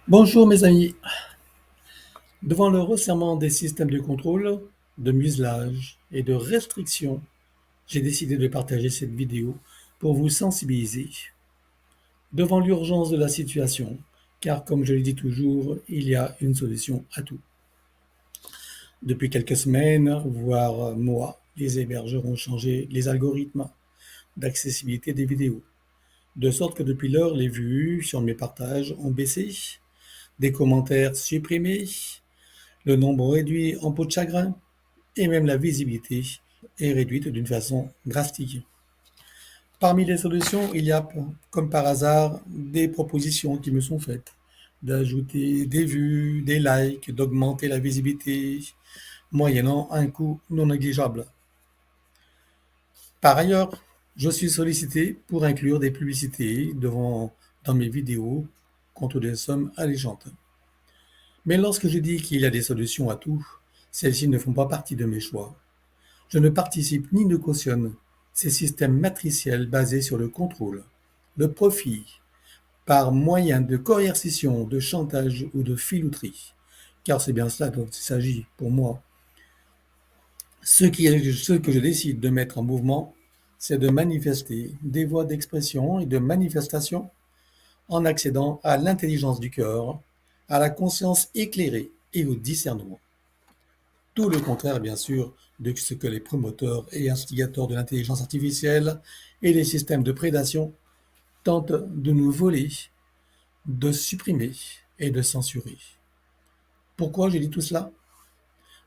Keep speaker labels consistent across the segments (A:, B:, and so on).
A: Bonjour mes amis. Devant le resserrement des systèmes de contrôle, de muselage et de restriction, j'ai décidé de partager cette vidéo pour vous sensibiliser devant l'urgence de la situation, car comme je le dis toujours, il y a une solution à tout. Depuis quelques semaines, voire mois, les hébergeurs ont changé les algorithmes d'accessibilité des vidéos, de sorte que depuis lors, les vues sur mes partages ont baissé, des commentaires supprimés, le nombre réduit en peau de chagrin et même la visibilité est réduite d'une façon drastique. Parmi les solutions, il y a, comme par hasard, des propositions qui me sont faites d'ajouter des vues, des likes, d'augmenter la visibilité, moyennant un coût non négligeable. Par ailleurs, je suis sollicité pour inclure des publicités dans mes vidéos contre des sommes alléchantes. Mais lorsque je dis qu'il y a des solutions à tout, celles-ci ne font pas partie de mes choix. Je ne participe ni ne cautionne ces systèmes matriciels basés sur le contrôle, le profit, par moyen de coercition, de chantage ou de filouterie. Car c'est bien cela dont il s'agit pour moi. Ce que je décide de mettre en mouvement, c'est de manifester des voies d'expression et de manifestation en accédant à l'intelligence du cœur, à la conscience éclairée et au discernement. Tout le contraire, bien sûr, de ce que les promoteurs et instigateurs de l'intelligence artificielle et les systèmes de prédation tentent de nous voler, de supprimer et de censurer. Pourquoi je dis tout cela?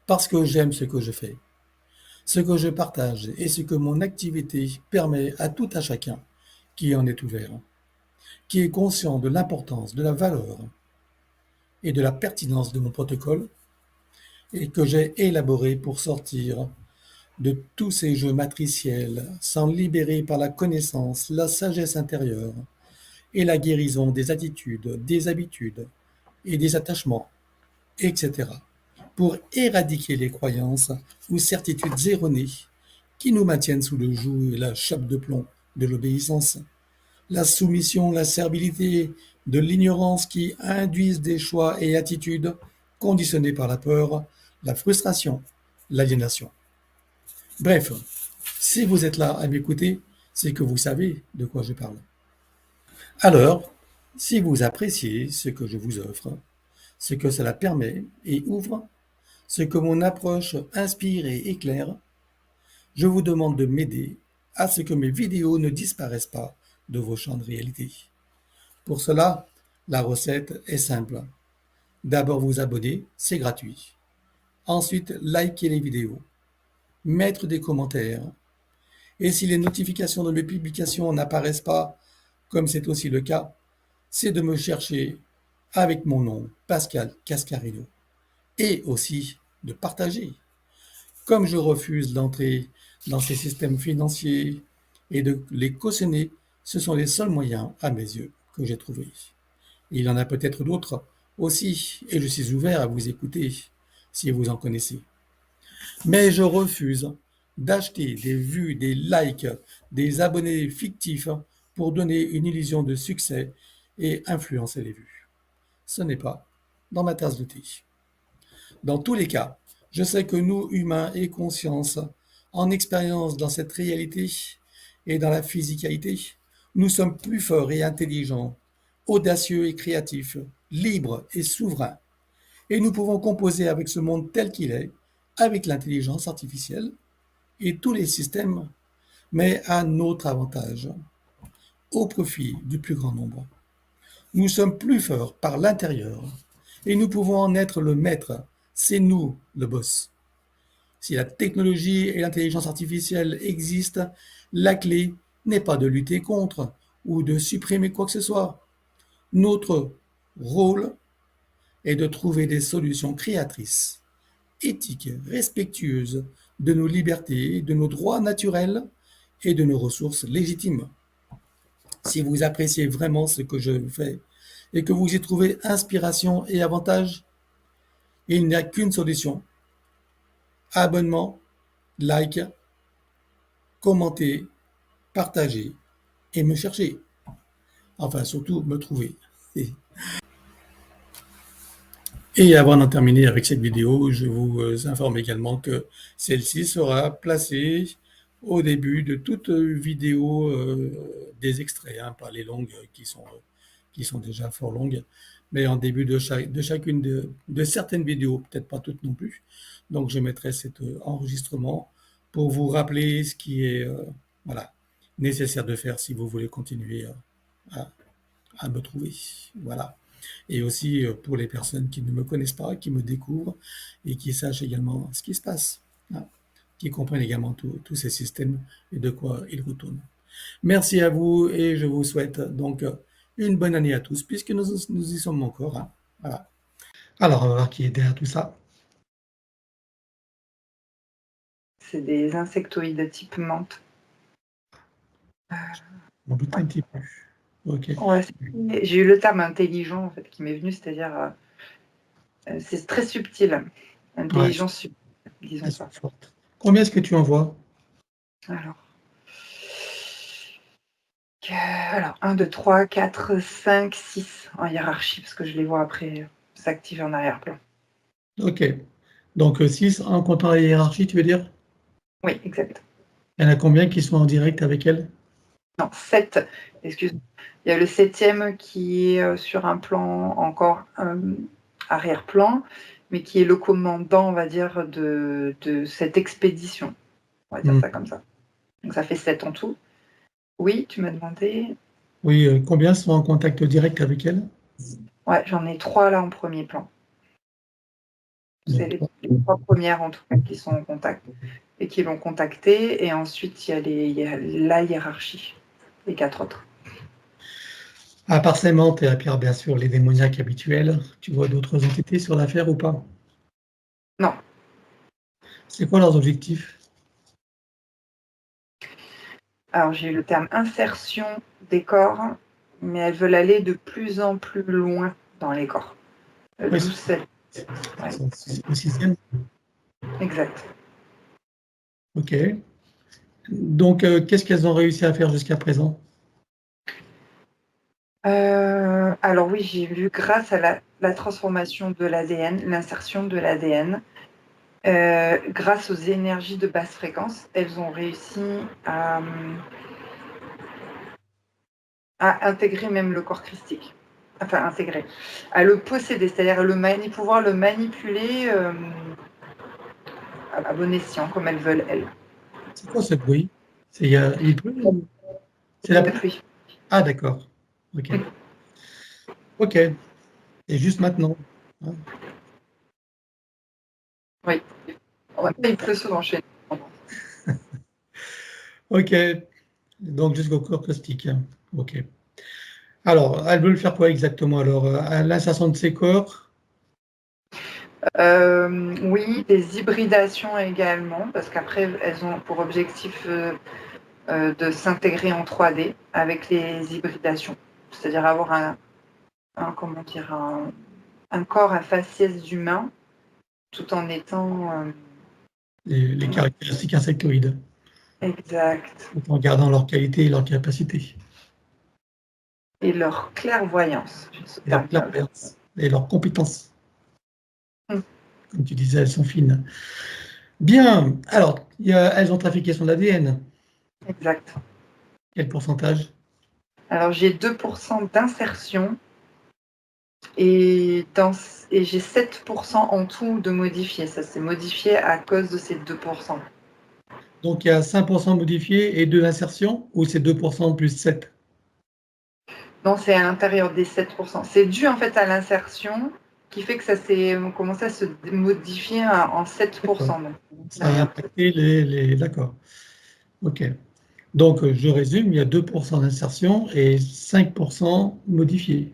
A: Parce que j'aime ce que je fais, ce que je partage et ce que mon activité permet à tout à chacun qui en est ouvert, qui est conscient de l'importance, de la valeur et de la pertinence de mon protocole et que j'ai élaboré pour sortir de tous ces jeux matriciels, s'en libérer par la connaissance, la sagesse intérieure et la guérison des attitudes, des habitudes et des attachements, etc., pour éradiquer les croyances ou certitudes erronées qui nous maintiennent sous le joug et la chape de plomb de l'obéissance, la soumission, la servilité, de l'ignorance qui induisent des choix et attitudes conditionnés par la peur, la frustration, l'aliénation. Bref, si vous êtes là à m'écouter, c'est que vous savez de quoi je parle. Alors, si vous appréciez ce que je vous offre, ce que cela permet et ouvre, ce que mon approche inspire et éclaire, je vous demande de m'aider à ce que mes vidéos ne disparaissent pas de vos champs de réalité. Pour cela, la recette est simple. D'abord vous abonner, c'est gratuit. Ensuite, liker les vidéos, mettre des commentaires. Et si les notifications de mes publications n'apparaissent pas, comme c'est aussi le cas, c'est de me chercher avec mon nom, Pascal Cascarino, et aussi de partager. Comme je refuse d'entrer dans ces systèmes financiers et de les cautionner, ce sont les seuls moyens, à mes yeux, que j'ai trouvés. Il y en a peut-être d'autres aussi, et je suis ouvert à vous écouter si vous en connaissez. Mais je refuse d'acheter des vues, des likes, des abonnés fictifs pour donner une illusion de succès et influencer les vues. Ce n'est pas dans ma tasse de thé. Dans tous les cas, je sais que nous, humains et conscience, en expérience dans cette réalité et dans la physicalité, nous sommes plus forts et intelligents, audacieux et créatifs, libres et souverains. Et nous pouvons composer avec ce monde tel qu'il est, avec l'intelligence artificielle et tous les systèmes, mais à notre avantage, au profit du plus grand nombre. Nous sommes plus forts par l'intérieur et nous pouvons en être le maître. C'est nous le boss. Si la technologie et l'intelligence artificielle existent, la clé n'est pas de lutter contre ou de supprimer quoi que ce soit. Notre rôle est de trouver des solutions créatrices, éthiques, respectueuses de nos libertés, de nos droits naturels et de nos ressources légitimes. Si vous appréciez vraiment ce que je fais et que vous y trouvez inspiration et avantage, il n'y a qu'une solution. Abonnement, like, commenter, partager et me chercher. Enfin, surtout me trouver. Et avant d'en terminer avec cette vidéo, je vous informe également que celle-ci sera placée au début de toute vidéo des extraits, hein, pas les longues qui sont déjà fort longues, mais en début de chacune de certaines vidéos, peut-être pas toutes non plus. Donc je mettrai cet enregistrement pour vous rappeler ce qui est voilà, nécessaire de faire si vous voulez continuer à, à me trouver. Voilà. Et aussi pour les personnes qui ne me connaissent pas, qui me découvrent et qui sachent également ce qui se passe, hein, qui comprennent également tous ces systèmes et de quoi ils retournent. Merci à vous et je vous souhaite donc une bonne année à tous puisque nous y sommes encore, hein. Voilà. Alors, on va voir qui est derrière tout ça.
B: C'est des insectoïdes type menthe.
A: On doute un petit peu. Ok.
B: Ouais, j'ai eu le terme intelligent en fait qui m'est venu, c'est-à-dire c'est très subtil, intelligence subtile, disons ça.
A: Forte. Combien est-ce que tu en vois?
B: Alors, 1, 2, 3, 4, 5, 6 en hiérarchie, parce que je les vois après s'activer en arrière-plan.
A: Ok. Donc 6 en comptant la hiérarchie, tu veux dire?
B: Oui, exact.
A: Il y en a combien qui sont en direct avec elle?
B: Non, 7, excuse-moi. Il y a le 7e qui est sur un plan encore arrière-plan, mais qui est le commandant, on va dire, de cette expédition. On va dire ça comme ça. Donc ça fait 7 en tout. Oui, tu m'as demandé.
A: Oui, combien sont en contact direct avec elle?
B: Ouais, j'en ai 3 là en premier plan. C'est les 3 premières en tout cas qui sont en contact et qui l'ont contacté. Et ensuite, il y a la hiérarchie, les 4 autres.
A: À part Sémante et à Pierre, bien sûr, les démoniaques habituels, tu vois d'autres entités sur l'affaire ou pas?
B: Non.
A: C'est quoi leurs objectifs?
B: Alors, j'ai eu le terme insertion des corps, mais elles veulent aller de plus en plus loin dans les corps.
A: Oui,
B: 12, 7. Ouais.
A: au 6e?
B: Exact.
A: Ok. Donc, qu'est-ce qu'elles ont réussi à faire jusqu'à présent?
B: Alors oui, j'ai vu grâce à la transformation de l'ADN, l'insertion de l'ADN, grâce aux énergies de basse fréquence, elles ont réussi à intégrer même le corps christique. Enfin, intégrer, à le posséder, c'est-à-dire pouvoir le manipuler à bon escient, comme elles veulent, elles.
A: C'est quoi ce bruit? Il pleut ou... C'est la
B: La
A: pluie?
B: pluie.
A: Ah, d'accord. Ok. Ok. Et juste maintenant, hein.
B: Oui. Ouais, il pleut souvent chez nous.
A: Ok. Donc, jusqu'au corps caustique, hein. Ok. Alors, elles veulent faire quoi exactement? Alors, à l'insertion de ces corps?
B: Oui, des hybridations également, parce qu'après, elles ont pour objectif de s'intégrer en 3D avec les hybridations, c'est-à-dire avoir comment dire, un corps à faciès humain, tout en étant...
A: Les caractéristiques insectoïdes,
B: exact.
A: tout en gardant leur qualité et leur capacité.
B: Et leur clairvoyance.
A: Et leur clairvoyance. Et leurs compétences.
B: Mm.
A: Comme tu disais, elles sont fines. Bien. Alors, elles ont trafiqué son ADN.
B: Exact.
A: Quel pourcentage?
B: Alors j'ai 2% d'insertion et j'ai 7% en tout de modifié. Ça s'est modifié à cause de ces 2%.
A: Donc, il y a 5% modifié et 2 d'insertion, ou c'est 2% plus 7?
B: Non, c'est à l'intérieur des 7%. C'est dû en fait à l'insertion qui fait que ça s'est commencé à se modifier en 7%. Donc,
A: ça a impacté les... D'accord. Ok. Donc, je résume, il y a 2% d'insertion et 5% modifié.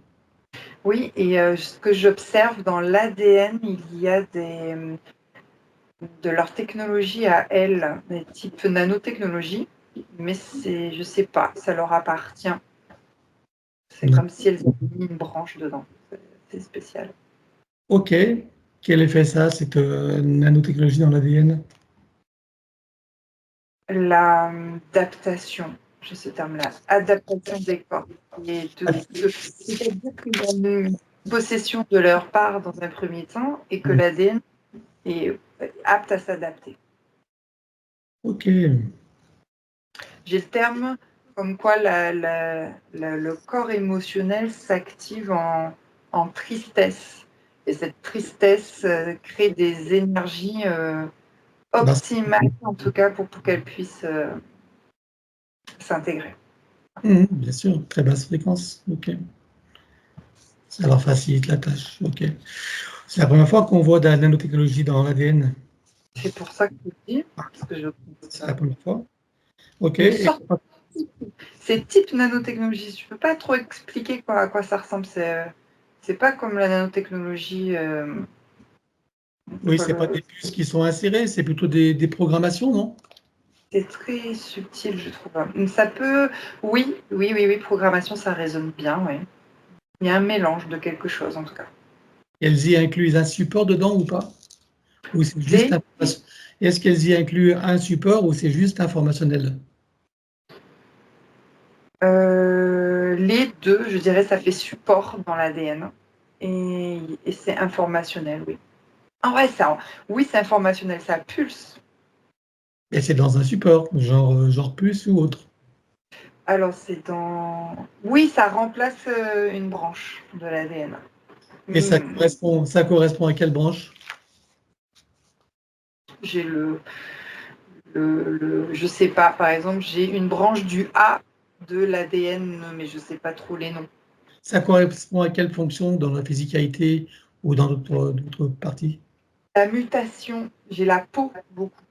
B: oui, et ce que j'observe dans l'ADN, il y a de leur technologie à elles, des types nanotechnologie, mais je sais pas, ça leur appartient. C'est comme si elles avaient mis une branche dedans. C'est spécial.
A: Ok. Quel effet ça, cette nanotechnologie dans l'ADN?
B: L'adaptation, j'ai ce terme-là, adaptation des corps. C'est-à-dire qu'il y a possession de leur part dans un premier temps et que l'ADN est apte à s'adapter.
A: Ok.
B: J'ai le terme comme quoi le corps émotionnel s'active en tristesse. Et cette tristesse crée des énergies optimales, en tout cas, pour qu'elles puissent s'intégrer.
A: Bien sûr, très basse fréquence. Ok. Ça leur facilite la tâche. Ok. C'est la première fois qu'on voit de la nanotechnologie dans l'ADN.
B: C'est pour ça que je dis, parce que
A: C'est la première fois. Ok.
B: une sorte. C'est type nanotechnologie. Je ne peux pas trop expliquer à quoi ça ressemble. C'est pas comme la nanotechnologie.
A: Oui, c'est pas des puces qui sont insérées, c'est plutôt des programmations, non?
B: C'est très subtil, je trouve. Ça peut. Oui, programmation, ça résonne bien, oui. Il y a un mélange de quelque chose, en tout cas.
A: Elles y incluent un support dedans ou pas? Ou c'est juste
B: Des,
A: information? Est-ce qu'elles y incluent un support ou c'est juste informationnel?
B: les deux, je dirais, ça fait support dans l'ADN. Et c'est informationnel, oui. Ah ouais, oui, c'est informationnel, ça pulse.
A: Et c'est dans un support, genre puce ou autre.
B: Alors, c'est dans. Oui, ça remplace une branche de l'ADN.
A: Et ça correspond à quelle branche?
B: J'ai je sais pas, par exemple, j'ai une branche du A de l'ADN, mais je sais pas trop les noms.
A: Ça correspond à quelle fonction dans la physicalité ou dans d'autres parties?
B: La mutation, j'ai la peau beaucoup.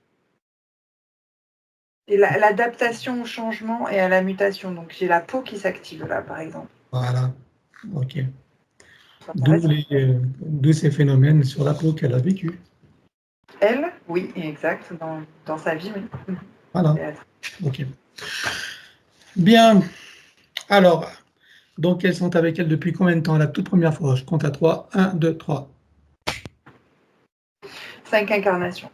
B: Et l'adaptation au changement et à la mutation. Donc j'ai la peau qui s'active là, par exemple.
A: Voilà, ok.
B: C'est intéressant.
A: D'où ces phénomènes sur la peau qu'elle a vécu.
B: Elle, oui, exact, dans sa vie, oui.
A: Voilà, ok. Bien, alors, donc elles sont avec elle depuis combien de temps? La toute première fois, je compte à 3. 1, 2, 3.
B: 5 incarnations.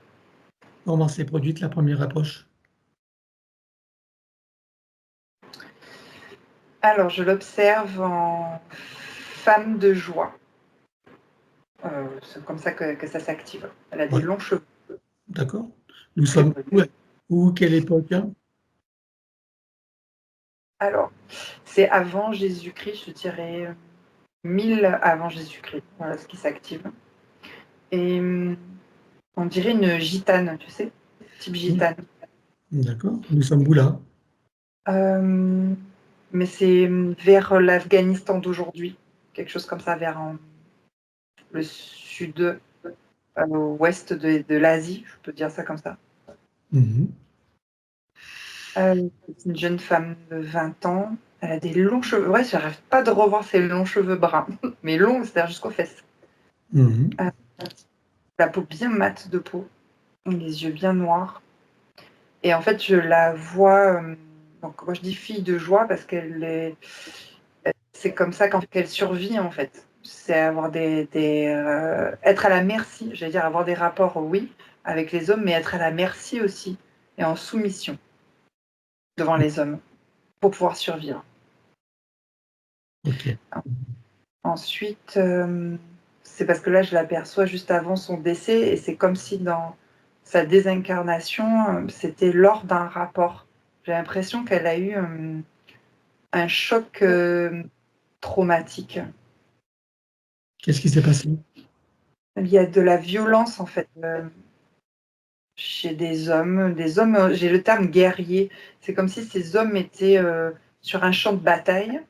A: Comment s'est produite la première approche?
B: Alors, je l'observe en femme de joie. C'est comme ça que ça s'active. Elle a des
A: Ouais,
B: longs cheveux.
A: d'accord. Nous sommes où, quelle époque?
B: Alors, c'est avant Jésus-Christ, je dirais 1000 avant Jésus-Christ. Voilà ce qui s'active. Et on dirait une gitane, tu sais, type gitane.
A: D'accord. Nous sommes où là?
B: Mais c'est vers l'Afghanistan d'aujourd'hui, quelque chose comme ça, vers le sud-ouest de l'Asie, je peux dire ça comme ça.
A: Mhm.
B: C'est une jeune femme de 20 ans. Elle a des longs cheveux. Ouais, j'arrive pas de revoir ses longs cheveux bruns, mais longs, c'est-à-dire jusqu'aux fesses.
A: Mhm.
B: La peau bien mate de peau, les yeux bien noirs. Et en fait, je la vois. Donc, moi, je dis fille de joie parce c'est comme ça qu'elle survit en fait. C'est avoir être à la merci, j'allais dire avoir des rapports, oui, avec les hommes, mais être à la merci aussi et en soumission devant les hommes pour pouvoir survivre.
A: Ok.
B: Ensuite, c'est parce que là, je l'aperçois juste avant son décès et c'est comme si dans sa désincarnation, c'était lors d'un rapport. J'ai l'impression qu'elle a eu un choc traumatique.
A: Qu'est-ce qui s'est passé?
B: Il y a de la violence en fait chez des hommes. J'ai le terme guerrier. C'est comme si ces hommes étaient sur un champ de bataille.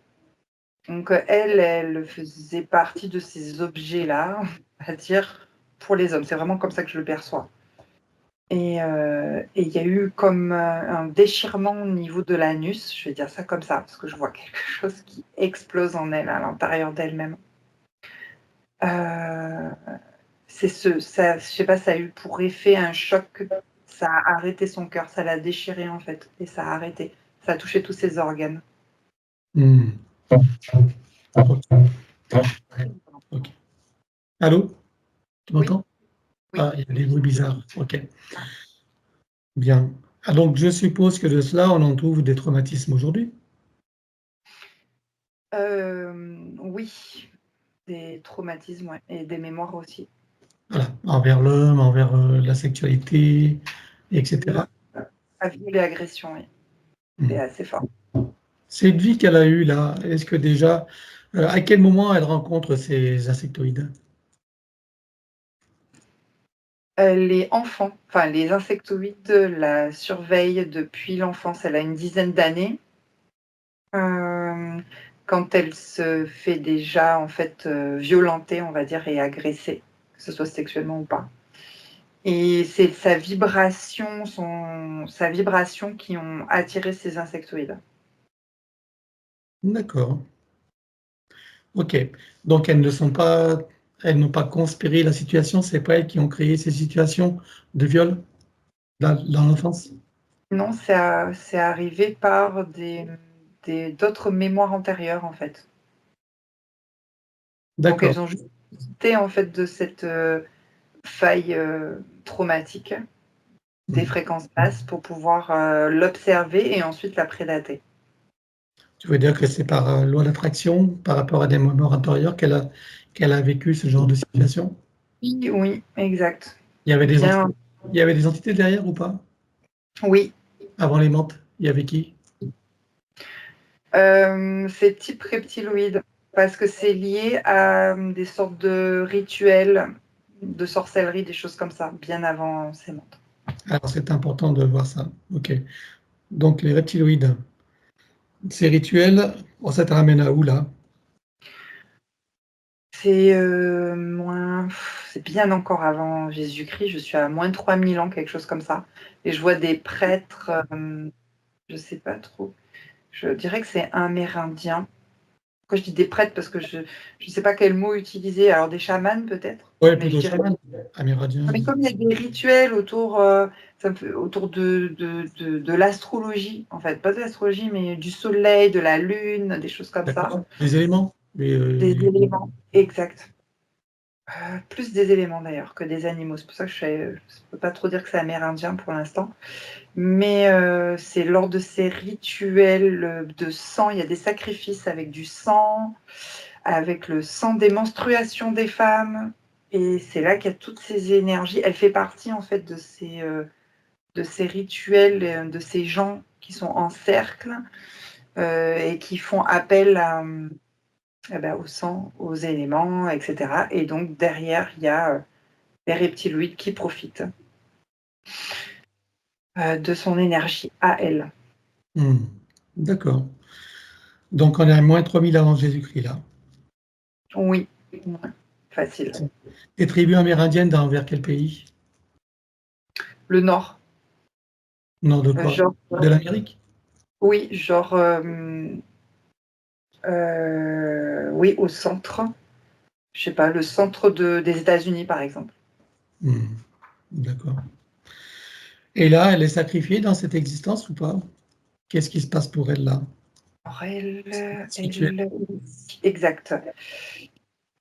B: Donc elle faisait partie de ces objets-là, on va dire, pour les hommes. C'est vraiment comme ça que je le perçois. Et il y a eu comme un déchirement au niveau de l'anus, je vais dire ça comme ça, parce que je vois quelque chose qui explose en elle, à l'intérieur d'elle-même. Ça, je sais pas, ça a eu pour effet un choc, ça a arrêté son cœur, ça l'a déchiré en fait, et ça a arrêté. Ça a touché tous ses organes.
A: Hmm. Ok. Ok. Allô? Tu
B: Oui,
A: m'entends?
B: oui.
A: Ah, il y a des bruits bizarres. Ok. Bien. Ah, donc, je suppose que de cela, on en trouve des traumatismes aujourd'hui.
B: Oui, des traumatismes, ouais, et des mémoires aussi.
A: Voilà, envers l'homme, envers la sexualité, etc.
B: À viol et agression, oui. C'est assez fort.
A: Cette vie qu'elle a eue là, est-ce que déjà, à quel moment elle rencontre ces insectoïdes?
B: Les enfants, enfin les insectoïdes la surveillent depuis l'enfance. Elle a une dizaine d'années. Quand elle se fait déjà en fait violenter, on va dire, et agresser, que ce soit sexuellement ou pas. Et c'est sa vibration qui ont attiré ces insectoïdes.
A: D'accord. Ok. Donc elles n'ont pas conspiré la situation, c'est pas elles qui ont créé ces situations de viol dans l'enfance?
B: Non, c'est arrivé par d'autres mémoires antérieures en fait. Donc
A: D'accord.
B: elles ont juste profité en fait de cette faille traumatique des fréquences basses pour pouvoir l'observer et ensuite la prédater.
A: Tu veux dire que c'est par loi d'attraction, par rapport à des moments antérieurs qu'elle a vécu ce genre de situation?
B: Oui, oui, exact.
A: Il y avait des
B: Bien,
A: entités, il y avait des entités derrière ou pas?
B: oui.
A: Avant les menthes, il y avait qui?
B: Ces types reptiloïdes, parce que c'est lié à des sortes de rituels de sorcellerie, des choses comme ça, bien avant ces mondes.
A: Alors c'est important de voir ça. Ok. Donc les reptiloïdes, ces rituels, oh, ça te ramène à où là?
B: C'est c'est bien encore avant Jésus-Christ, je suis à moins de 3000 ans, quelque chose comme ça. Et je vois des prêtres, je sais pas trop, je dirais que c'est amérindien. Pourquoi je dis des prêtres? Parce que je ne sais pas quel mot utiliser. Alors des chamans peut-être,
A: Ouais,
B: mais je
A: plutôt
B: dirais.
A: chaman, amérindien.
B: Mais comme il y a des rituels autour, autour de l'astrologie, en fait, pas de l'astrologie, mais du soleil, de la lune, des choses comme ça,
A: D'accord. Les éléments.
B: des éléments, exact. Plus des éléments d'ailleurs que des animaux. C'est pour ça que je ne peux pas trop dire que c'est amérindien pour l'instant. Mais c'est lors de ces rituels de sang, il y a des sacrifices avec du sang, avec le sang des menstruations des femmes. Et c'est là qu'il y a toutes ces énergies. Elle fait partie en fait de ces rituels, de ces gens qui sont en cercle et qui font appel au sang, aux éléments, etc. Et donc derrière, il y a les reptiloïdes qui profitent de son énergie à elle.
A: D'accord. Donc on est à moins 3000 avant Jésus-Christ là.
B: Oui, ouais, facile.
A: Les tribus amérindiennes dans vers quel pays?
B: Le nord,
A: Nord de quoi?
B: genre,
A: De l'Amérique?
B: oui, genre, oui, au centre. Je sais pas, le centre des États-Unis, par exemple.
A: D'accord. Et là, elle est sacrifiée dans cette existence ou pas? Qu'est-ce qui se passe pour elle là?
B: Alors,
A: Située.
B: exact.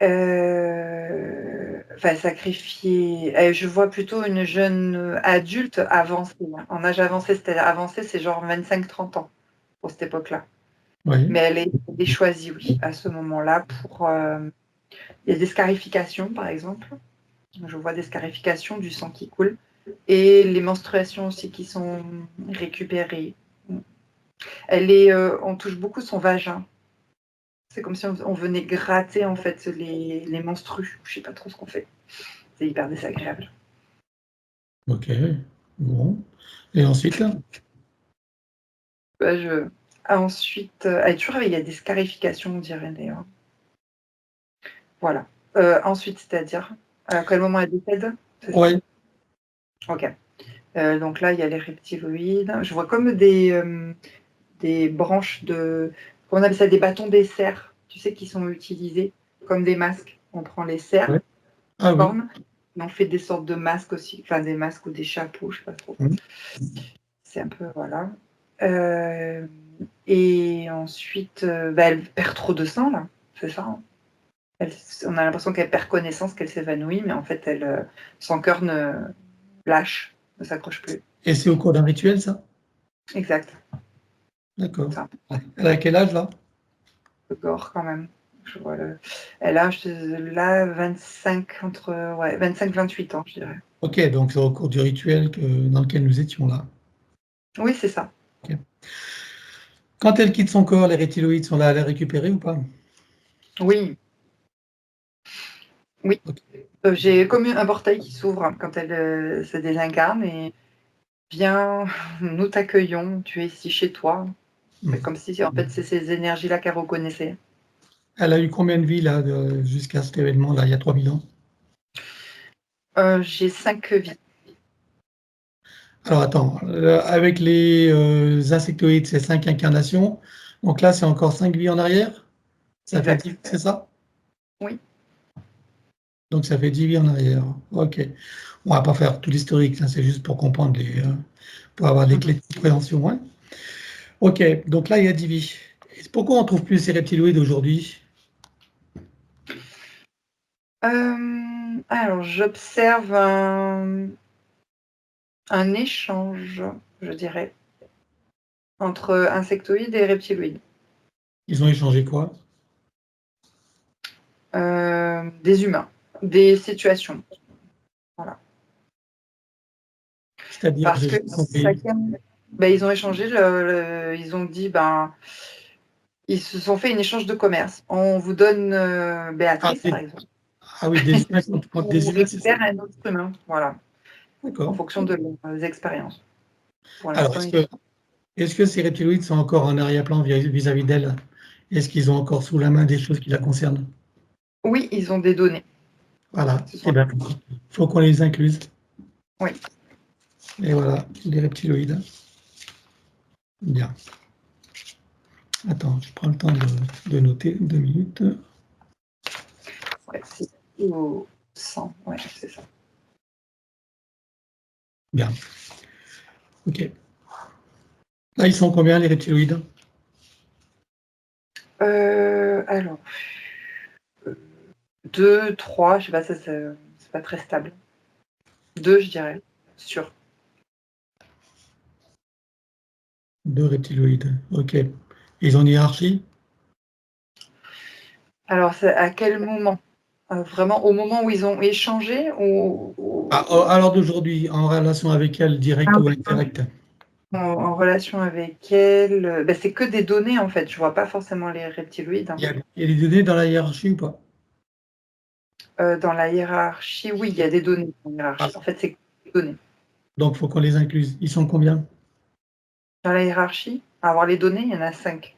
B: Enfin, sacrifier. Je vois plutôt une jeune adulte avancée, hein, en âge avancé, c'est-à-dire avancé, c'est genre 25-30 ans pour cette époque-là.
A: Oui.
B: Mais elle est choisie, oui, à ce moment-là pour. Il y a des scarifications, par exemple. Je vois des scarifications, du sang qui coule. Et les menstruations aussi qui sont récupérées. On touche beaucoup son vagin. C'est comme si on venait gratter en fait les menstrues. Je sais pas trop ce qu'on fait. C'est hyper désagréable.
A: Ok. Bon. Et ensuite là?
B: Bah, ensuite, il y a des scarifications, on dirait d'ailleurs. Voilà. Ensuite, c'est-à-dire, à quel moment elle décède? C'est ça?
A: Oui.
B: Ok. Donc là, il y a les reptiloïdes. Je vois comme des branches comment on appelle ça, des bâtons des cerfs, tu sais, qui sont utilisés comme des masques. On prend les cerfs,
A: Oui. Ah oui.
B: forme, et on fait des sortes de masques aussi, enfin des masques ou des chapeaux, je sais pas trop.
A: Mhm.
B: C'est un peu, voilà. Et ensuite, elle perd trop de sang, là, c'est ça, hein. On a l'impression qu'elle perd connaissance, qu'elle s'évanouit, mais en fait, son cœur ne s'accroche plus.
A: Et c'est au cours d'un rituel ça?
B: Exact.
A: D'accord.
B: Ça,
A: Elle a quel âge là?
B: le gore quand même. Je vois elle a là 25, entre 25-28 ans, je dirais.
A: Ok, donc c'est au cours du rituel dans lequel nous étions là.
B: Oui, c'est ça.
A: Ok. Quand elle quitte son corps, les reptiloïdes sont là à la récupérer ou pas?
B: Oui, oui.
A: Ok.
B: J'ai comme un portail qui s'ouvre quand elle se désincarne et viens, nous t'accueillons, tu es ici chez toi. C'est
A: Hmm.
B: comme si en fait c'est ces énergies-là qu'elle reconnaissait.
A: Elle a eu combien de vies là, jusqu'à cet événement-là, il y a 3000 ans?
B: J'ai 5 vies.
A: Alors attends, avec les insectoïdes, c'est 5 incarnations. Donc là, c'est encore 5 vies en arrière? Ça fait 10,
B: Exact.
A: c'est ça?
B: Oui.
A: Donc ça fait 10 vies en arrière. Ok. On va pas faire tout l'historique, là, c'est juste pour comprendre pour avoir des clés de compréhension. Hein. Ok, donc là, il y a 10 vies. Et pourquoi on ne trouve plus ces reptiloïdes aujourd'hui?
B: Alors j'observe un échange, je dirais, entre insectoïdes et reptiloïdes.
A: Ils ont échangé quoi?
B: Des humains, des situations. Voilà.
A: C'est-à-dire,
B: Parce que
A: j'ai compris.
B: ils ont échangé, ils ont dit, ils se sont fait un échange de commerce. On vous donne
A: Ah,
B: Béatrice, par exemple,
A: ah oui, des humains contre des
B: on
A: humains, c'est ça.
B: récupère un autre humain, voilà, en
A: D'accord.
B: fonction de leurs expériences. Pour
A: Alors,
B: l'instant,
A: est-ce que ces reptiloïdes sont encore en arrière-plan vis-à-vis d'elle? Est-ce qu'ils ont encore sous la main des choses qui la concernent?
B: oui, ils ont des données.
A: Voilà.
B: Ce
A: Eh
B: sont...
A: bien, il faut qu'on les incluse.
B: Oui,
A: Et voilà, les reptiloïdes. Bien. Attends, je prends le temps de noter 2 minutes.
B: ouais, c'est au 100, ouais, c'est ça.
A: Bien. OK. Là, ils sont combien, les reptiloïdes?
B: Alors, 2, 3, je sais pas, ça, c'est pas très stable. 2, je dirais, sûr.
A: 2 reptiloïdes. OK. Ils ont une hiérarchie?
B: Alors, c'est à quel moment? Vraiment au moment où ils ont échangé
A: Ah, à l'heure d'aujourd'hui, en relation avec elle, direct ou indirect?
B: en relation avec elle, c'est que des données, en fait. Je vois pas forcément les reptiloïdes, hein.
A: Il y a des données dans la hiérarchie ou pas?
B: Dans la hiérarchie, oui, il y a des données dans la hiérarchie.
A: Voilà.
B: En fait, c'est que des données.
A: Donc, il faut qu'on les incluse. Ils sont combien?
B: Dans la hiérarchie, à avoir les données, il y en a 5.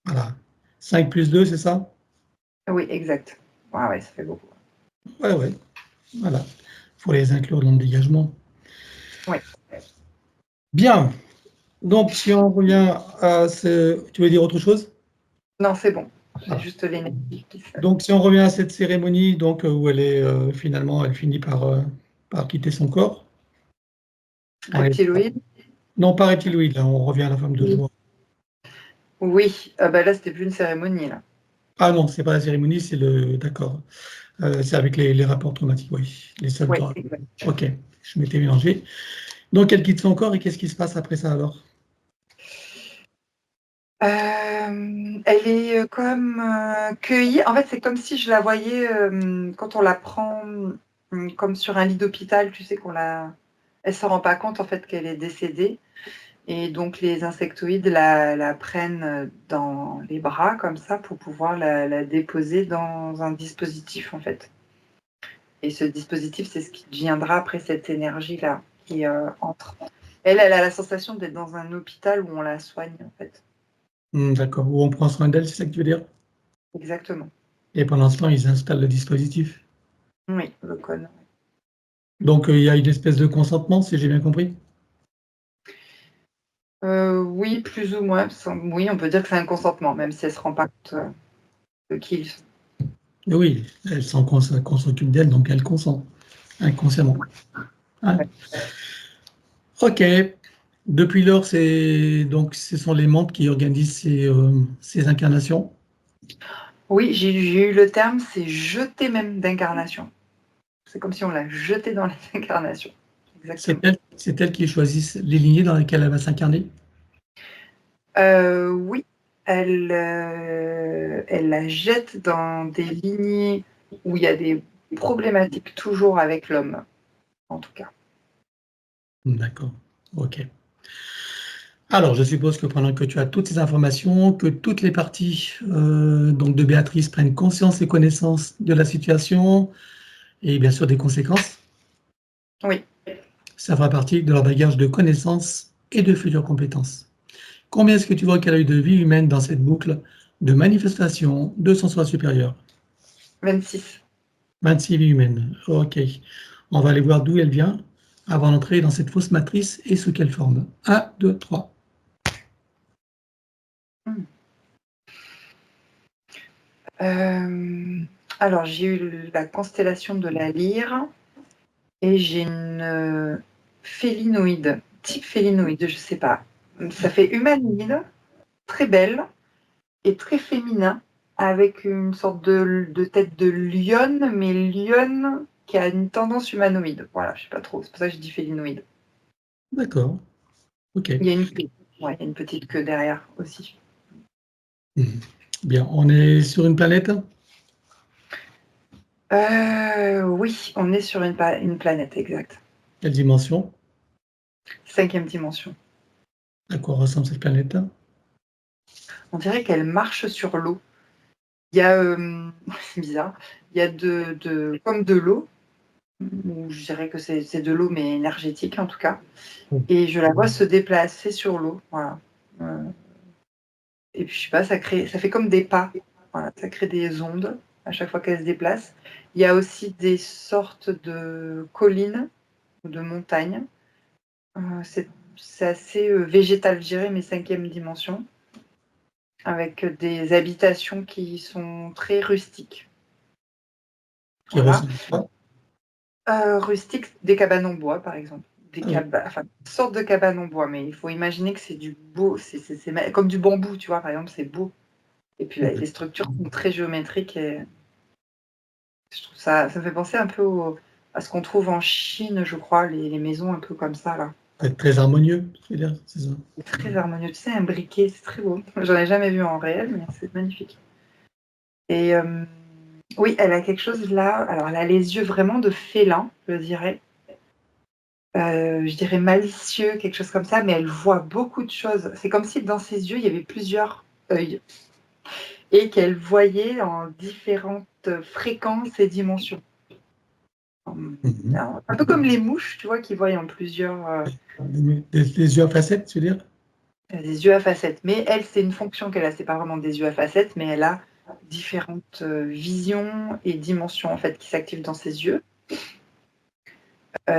A: Voilà. 5 plus 2, c'est ça?
B: Oui, exact. Ah ouais, ça fait beaucoup.
A: Ouais, ouais. Voilà. Il faut les inclure dans le dégagement.
B: Oui.
A: Bien. Donc, si on revient à ce... Tu veux dire autre chose?
B: Non, c'est bon. C'est
A: Voilà.
B: juste l'énergie qui se...
A: Donc, si on revient à cette cérémonie, donc, où elle est finalement, elle finit par quitter son corps. On est...
B: Reptiloïde?
A: Non, pas reptiloïde, là, on revient à la femme de
B: Oui.
A: joie.
B: Oui. Là, c'était plus une cérémonie, là.
A: Ah non, c'est pas la cérémonie, c'est le... D'accord. C'est avec les rapports traumatiques, oui. Les seuls
B: Oui,
A: temps.
B: exact.
A: Ok, je m'étais mélangé. Donc, elle quitte son corps et qu'est-ce qui se passe après ça alors?
B: Elle est comme cueillie. En fait, c'est comme si je la voyais quand on la prend comme sur un lit d'hôpital, tu sais, elle se rend pas compte en fait qu'elle est décédée. Et donc les insectoïdes la prennent dans les bras comme ça pour pouvoir la déposer dans un dispositif en fait. Et ce dispositif, c'est ce qui deviendra après cette énergie-là qui entre. Elle a la sensation d'être dans un hôpital où on la soigne en fait.
A: D'accord. Où on prend soin d'elle, c'est ça que tu veux dire?
B: Exactement.
A: Et pendant ce temps, ils installent le dispositif.
B: Oui, le con.
A: Donc, il y a une espèce de consentement, si j'ai bien compris?
B: Oui, plus ou moins. Oui, on peut dire que c'est un consentement, même si elle se rend pas compte de qui ils sont.
A: Et oui, elle sent qu'on s'occupe d'elle, donc elle consent, inconsciemment. Hein.
B: Ouais.
A: Ok. Depuis lors, ce sont les membres qui organisent ces incarnations.
B: Oui, j'ai eu le terme, c'est jeter même d'incarnation. C'est comme si on l'a jeté dans les incarnations. Exactement.
A: C'est elles qui choisissent les lignées dans lesquelles elle va s'incarner.
B: Oui, elle la jette dans des lignées où il y a des problématiques toujours avec l'homme, en tout cas.
A: D'accord. Ok. Alors, je suppose que pendant que tu as toutes ces informations, que toutes les parties donc de Béatrice prennent conscience et connaissance de la situation et bien sûr des conséquences,
B: Oui.
A: ça fera partie de leur bagage de connaissances et de futures compétences. Combien est-ce que tu vois qu'elle a eu de vie humaine dans cette boucle de manifestation de son soi supérieur?
B: 26.
A: 26 vies humaines. Ok. On va aller voir d'où elle vient avant d'entrer dans cette fausse matrice et sous quelle forme. 1, 2, 3.
B: Alors, j'ai eu la constellation de la lyre et j'ai une félinoïde, type félinoïde, je sais pas. Ça fait humanoïde, très belle et très féminin, avec une sorte de tête de lionne, mais lionne qui a une tendance humanoïde. Voilà, je sais pas trop, c'est pour ça que je dis félinoïde.
A: D'accord. Ok.
B: Il y a une queue. Ouais, il y a une petite queue derrière aussi.
A: Bien. On est sur une planète?
B: Oui, on est sur une planète, exact.
A: Quelle dimension?
B: 5e dimension.
A: À quoi ressemble cette planète?
B: On dirait qu'elle marche sur l'eau. Il y a, c'est bizarre, il y a comme de l'eau, ou je dirais que c'est de l'eau, mais énergétique en tout cas. Et je la vois se déplacer sur l'eau. Voilà. Et puis je sais pas, ça fait comme des pas. Voilà, ça crée des ondes à chaque fois qu'elle se déplace. Il y a aussi des sortes de collines ou de montagnes. C'est assez végétal, je dirais, mais 5e dimension, avec des habitations qui sont très rustiques.
A: Qui
B: Voilà.
A: ressemble à quoi?
B: Rustiques, des cabanes en bois, par exemple.
A: Ah oui.
B: Enfin, une sorte de cabane en bois, mais il faut imaginer que c'est du beau, c'est comme du bambou, tu vois, par exemple, c'est beau. Et puis les structures sont très géométriques et je trouve ça me fait penser un peu à ce qu'on trouve en Chine, je crois, les maisons un peu comme ça, là.
A: Très, très harmonieux, je veux dire, c'est ça.
B: C'est très harmonieux. Tu sais, un briquet, c'est très beau. J'en ai jamais vu en réel, mais c'est magnifique. Et oui, elle a quelque chose là. Alors, elle a les yeux vraiment de félin, je dirais malicieux, quelque chose comme ça, mais elle voit beaucoup de choses. C'est comme si dans ses yeux, il y avait plusieurs œils et qu'elle voyait en différentes fréquences et dimensions. Un peu comme les mouches, tu vois, qui voient en plusieurs
A: Des yeux à facettes, tu veux dire?
B: des yeux à facettes. Mais elle, c'est une fonction qu'elle a. C'est pas vraiment des yeux à facettes, mais elle a différentes visions et dimensions en fait qui s'activent dans ses yeux.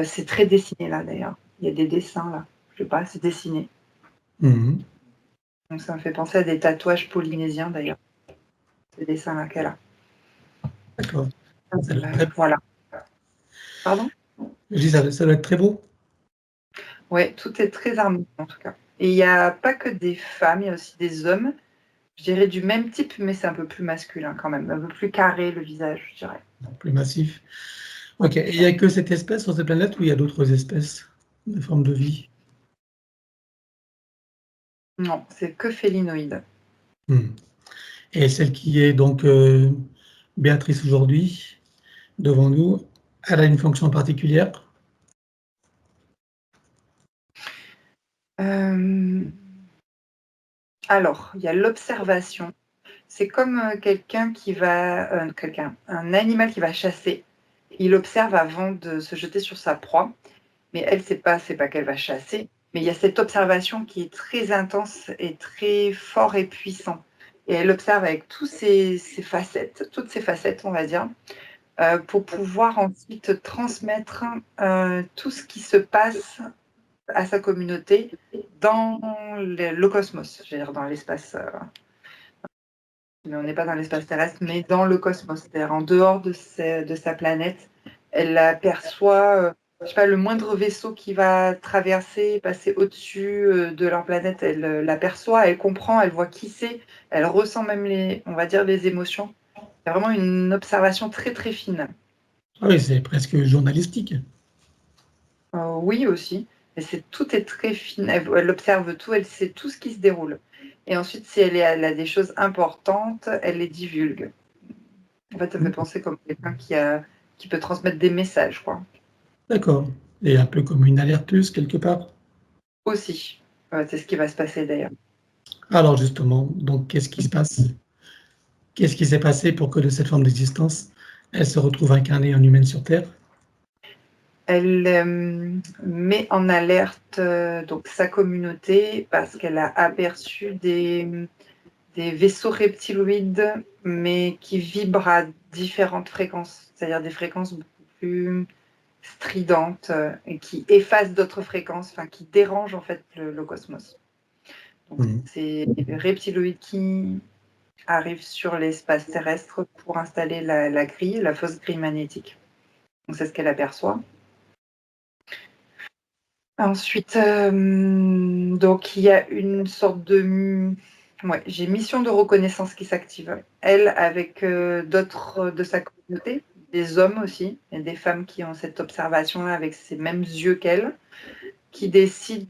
B: C'est très dessiné là d'ailleurs. Il y a des dessins là. Je sais pas, c'est dessiné.
A: Mhm.
B: Donc ça me fait penser à des tatouages polynésiens d'ailleurs. Ces dessins là qu'elle a.
A: D'accord. Ça doit être très,
B: Voilà. Pardon?
A: je dis, ça doit être très beau.
B: Ouais, tout est très harmonieux en tout cas. Et il n'y a pas que des femmes, il y a aussi des hommes. Je dirais du même type, mais c'est un peu plus masculin quand même, un peu plus carré le visage, je dirais.
A: Plus massif.
B: Ouais,
A: Ok. Et
B: c'est
A: il n'y
B: ça.
A: a que cette espèce sur cette planète ou il y a d'autres espèces de formes de vie?
B: Non, c'est que félinoïde.
A: Hmm. Et celle qui est donc Béatrice aujourd'hui, devant nous, elle a une fonction particulière?
B: Alors, il y a l'observation. C'est comme un animal qui va chasser. Il observe avant de se jeter sur sa proie. Mais elle, c'est pas qu'elle va chasser, mais il y a cette observation qui est très intense et très fort et puissant. Et elle observe avec toutes ces facettes, on va dire, pour pouvoir ensuite transmettre tout ce qui se passe à sa communauté dans le cosmos, je veux dire dans l'espace. Mais on n'est pas dans l'espace terrestre, mais dans le cosmos, c'est-à-dire en dehors de sa planète. Elle aperçoit, je sais pas, le moindre vaisseau qui va traverser, passer au-dessus de leur planète, elle l'aperçoit, elle comprend, elle voit qui c'est, elle ressent même on va dire, les émotions. C'est vraiment une observation très très fine.
A: Ah oui, c'est presque journalistique.
B: Oui aussi, mais tout est très fine. Elle observe tout, elle sait tout ce qui se déroule. Et ensuite, si elle a des choses importantes, elle les divulgue. En fait, ça me fait penser comme quelqu'un qui peut transmettre des messages, quoi.
A: D'accord. Et un peu comme une alerteuse quelque part.
B: Aussi. C'est ce qui va se passer d'ailleurs.
A: Alors justement, donc qu'est-ce qui se passe? Qu'est-ce qui s'est passé pour que de cette forme d'existence, elle se retrouve incarnée en humaine sur Terre?
B: Elle met en alerte donc sa communauté parce qu'elle a aperçu des vaisseaux reptiloïdes, mais qui vibrent à différentes fréquences, c'est-à-dire des fréquences beaucoup plus stridentes et qui effacent d'autres fréquences, enfin qui dérangent en fait le cosmos. Donc c'est les reptiloïdes qui arrivent sur l'espace terrestre pour installer la grille, la fausse grille magnétique. Donc c'est ce qu'elle aperçoit. Ensuite, donc il y a une sorte de j'ai mission de reconnaissance qui s'active. Elle, avec d'autres de sa communauté, des hommes aussi, et des femmes qui ont cette observation-là avec ces mêmes yeux qu'elle, qui décident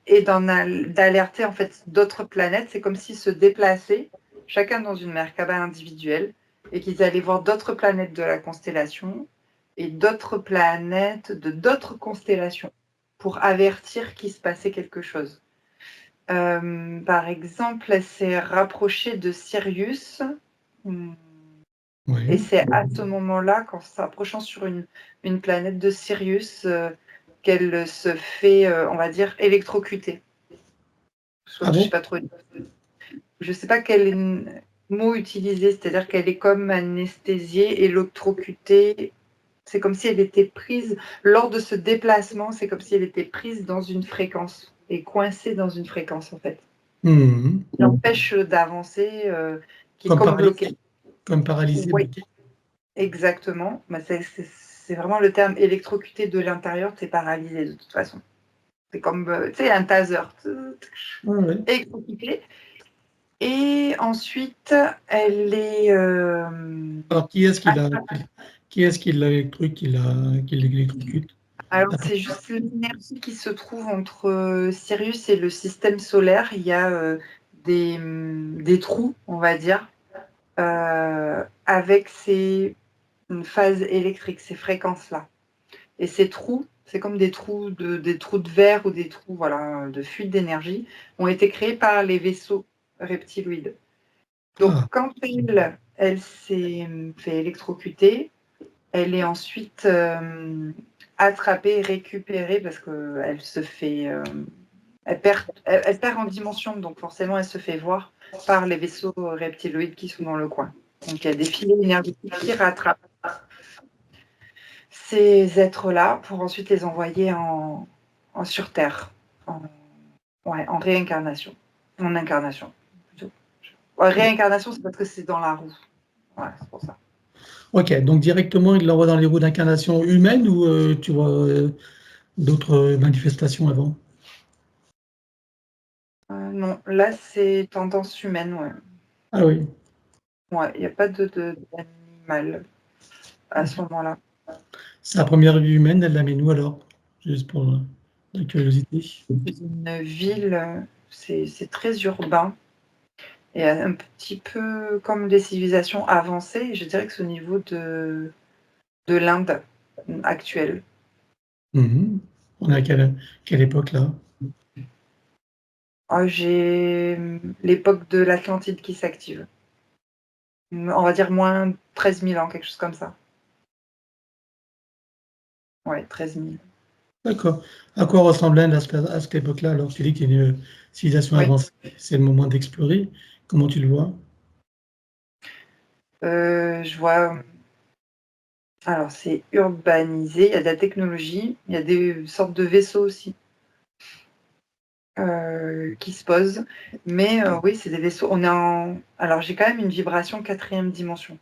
B: d'alerter en fait d'autres planètes. C'est comme s'ils se déplaçaient, chacun dans une Merkaba individuelle, et qu'ils allaient voir d'autres planètes de la constellation et d'autres planètes de d'autres constellations pour avertir qu'il se passait quelque chose. Par exemple, elle s'est rapprochée de Sirius. Et c'est à ce moment-là, qu'en s'approchant sur une planète de Sirius, qu'elle se fait, on va dire, électrocuter.
A: Ah
B: Je sais
A: bon?
B: pas trop. Je sais pas quel mot utiliser, c'est-à-dire qu'elle est comme anesthésiée, électrocutée. C'est comme si elle était prise, lors de ce déplacement, c'est comme si elle était prise dans une fréquence et coincée dans une fréquence, en fait.
A: Mmh.
B: Qui l'empêche d'avancer, qui est
A: Comme
B: comme
A: paralysé,
B: bloquée.
A: comme paralysé,
B: Oui,
A: bloqué.
B: exactement. Bah, c'est vraiment le terme électrocuté de l'intérieur, tu es paralysé de toute façon. C'est comme, tu sais, un taser.
A: Ouais, ouais.
B: Électrocuté. Et ensuite, elle est.
A: Alors qui est-ce qui l'électrocute?
B: Alors,
A: La per-
B: c'est juste l'énergie qui se trouve entre Sirius et le système solaire. Il y a des trous, on va dire, avec ces phases électriques, ces fréquences-là. Et ces trous, c'est comme des trous de verre ou des trous de fuite d'énergie, ont été créés par les vaisseaux reptiloïdes. Donc,
A: Ah,
B: quand elle s'est fait électrocuter, elle est ensuite attrapée, récupérée, parce qu'elle se fait. Elle perd en dimension, donc forcément, elle se fait voir par les vaisseaux reptiloïdes qui sont dans le coin. Donc, il y a des filets énergétiques qui rattrapent ces êtres-là pour ensuite les envoyer sur Terre, en réincarnation. En incarnation, plutôt. Réincarnation, c'est parce que c'est dans la roue. Ouais, c'est pour ça.
A: ok, donc directement il l'envoie dans les roues d'incarnation humaine ou tu vois d'autres manifestations avant?
B: Non, là, c'est tendance humaine, ouais.
A: Ah oui.
B: Ouais, il n'y a pas d'animal à ce moment-là.
A: Sa première vie humaine, elle la met où alors? Juste pour la curiosité.
B: C'est une ville, c'est très urbain et un petit peu comme des civilisations avancées. Je dirais que c'est au niveau de l'Inde actuelle.
A: Mhm. On est à quelle époque là?
B: J'ai l'époque de l'Atlantide qui s'active. On va dire moins 13 000 ans, quelque chose comme ça. Ouais, 13 000.
A: D'accord. À quoi ressemble l'Inde à cette époque-là? Alors tu dis qu'il y a une civilisation
B: Oui.
A: avancée, c'est le moment d'explorer. Comment tu le vois?
B: Je vois. Alors, c'est urbanisé, il y a de la technologie, il y a des sortes de vaisseaux aussi qui se posent. Mais oui, c'est des vaisseaux. Alors, j'ai quand même une vibration quatrième dimension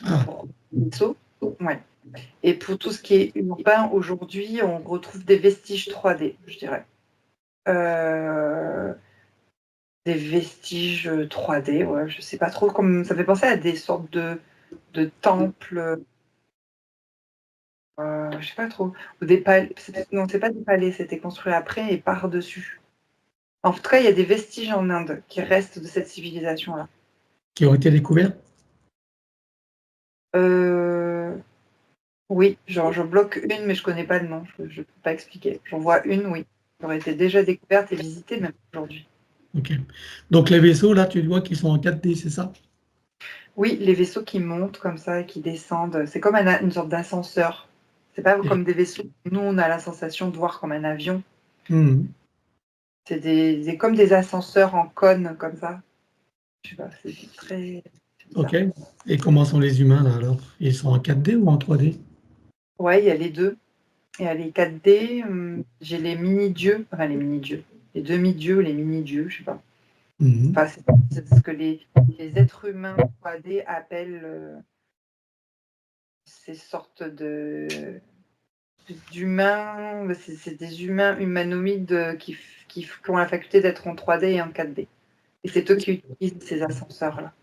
A: Ah,
B: pour les vaisseaux. Ouais. Et pour tout ce qui est urbain, aujourd'hui, on retrouve des vestiges 3D, je dirais. Des vestiges 3D, ouais, je sais pas trop. Comme ça fait penser à des sortes de temples. Je sais pas trop. Ou des palais. Non, c'est pas des palais, c'était construit après et par-dessus. En tout cas, il y a des vestiges en Inde qui restent de cette civilisation-là.
A: qui ont été découverts?
B: Oui, genre je bloque une, mais je connais pas le nom, je ne peux pas expliquer. J'en vois une, oui, qui aurait été déjà découverte et visitée même aujourd'hui.
A: Ok. Donc les vaisseaux, là, tu vois qu'ils sont en 4D, c'est ça?
B: Oui, les vaisseaux qui montent comme ça et qui descendent, c'est comme une sorte d'ascenseur. C'est pas
A: Et-
B: comme des vaisseaux. Nous, on a la sensation de voir comme un avion.
A: Mhm.
B: C'est comme des ascenseurs en cône comme ça. Je sais pas, c'est très
A: Ok.
B: bizarre.
A: Et comment sont les humains, là, alors? Ils sont en 4D ou en 3D?
B: Ouais, il y a les deux. Il y a les 4D, j'ai les mini-dieux, enfin les mini-dieux, les demi-dieux, les mini-dieux, je sais pas.
A: Mhm.
B: Enfin, c'est ce que les êtres humains 3D appellent ces sortes d'humains, c'est des humains humanoïdes qui ont la faculté d'être en 3D et en 4D. Et c'est eux qui utilisent ces ascenseurs-là.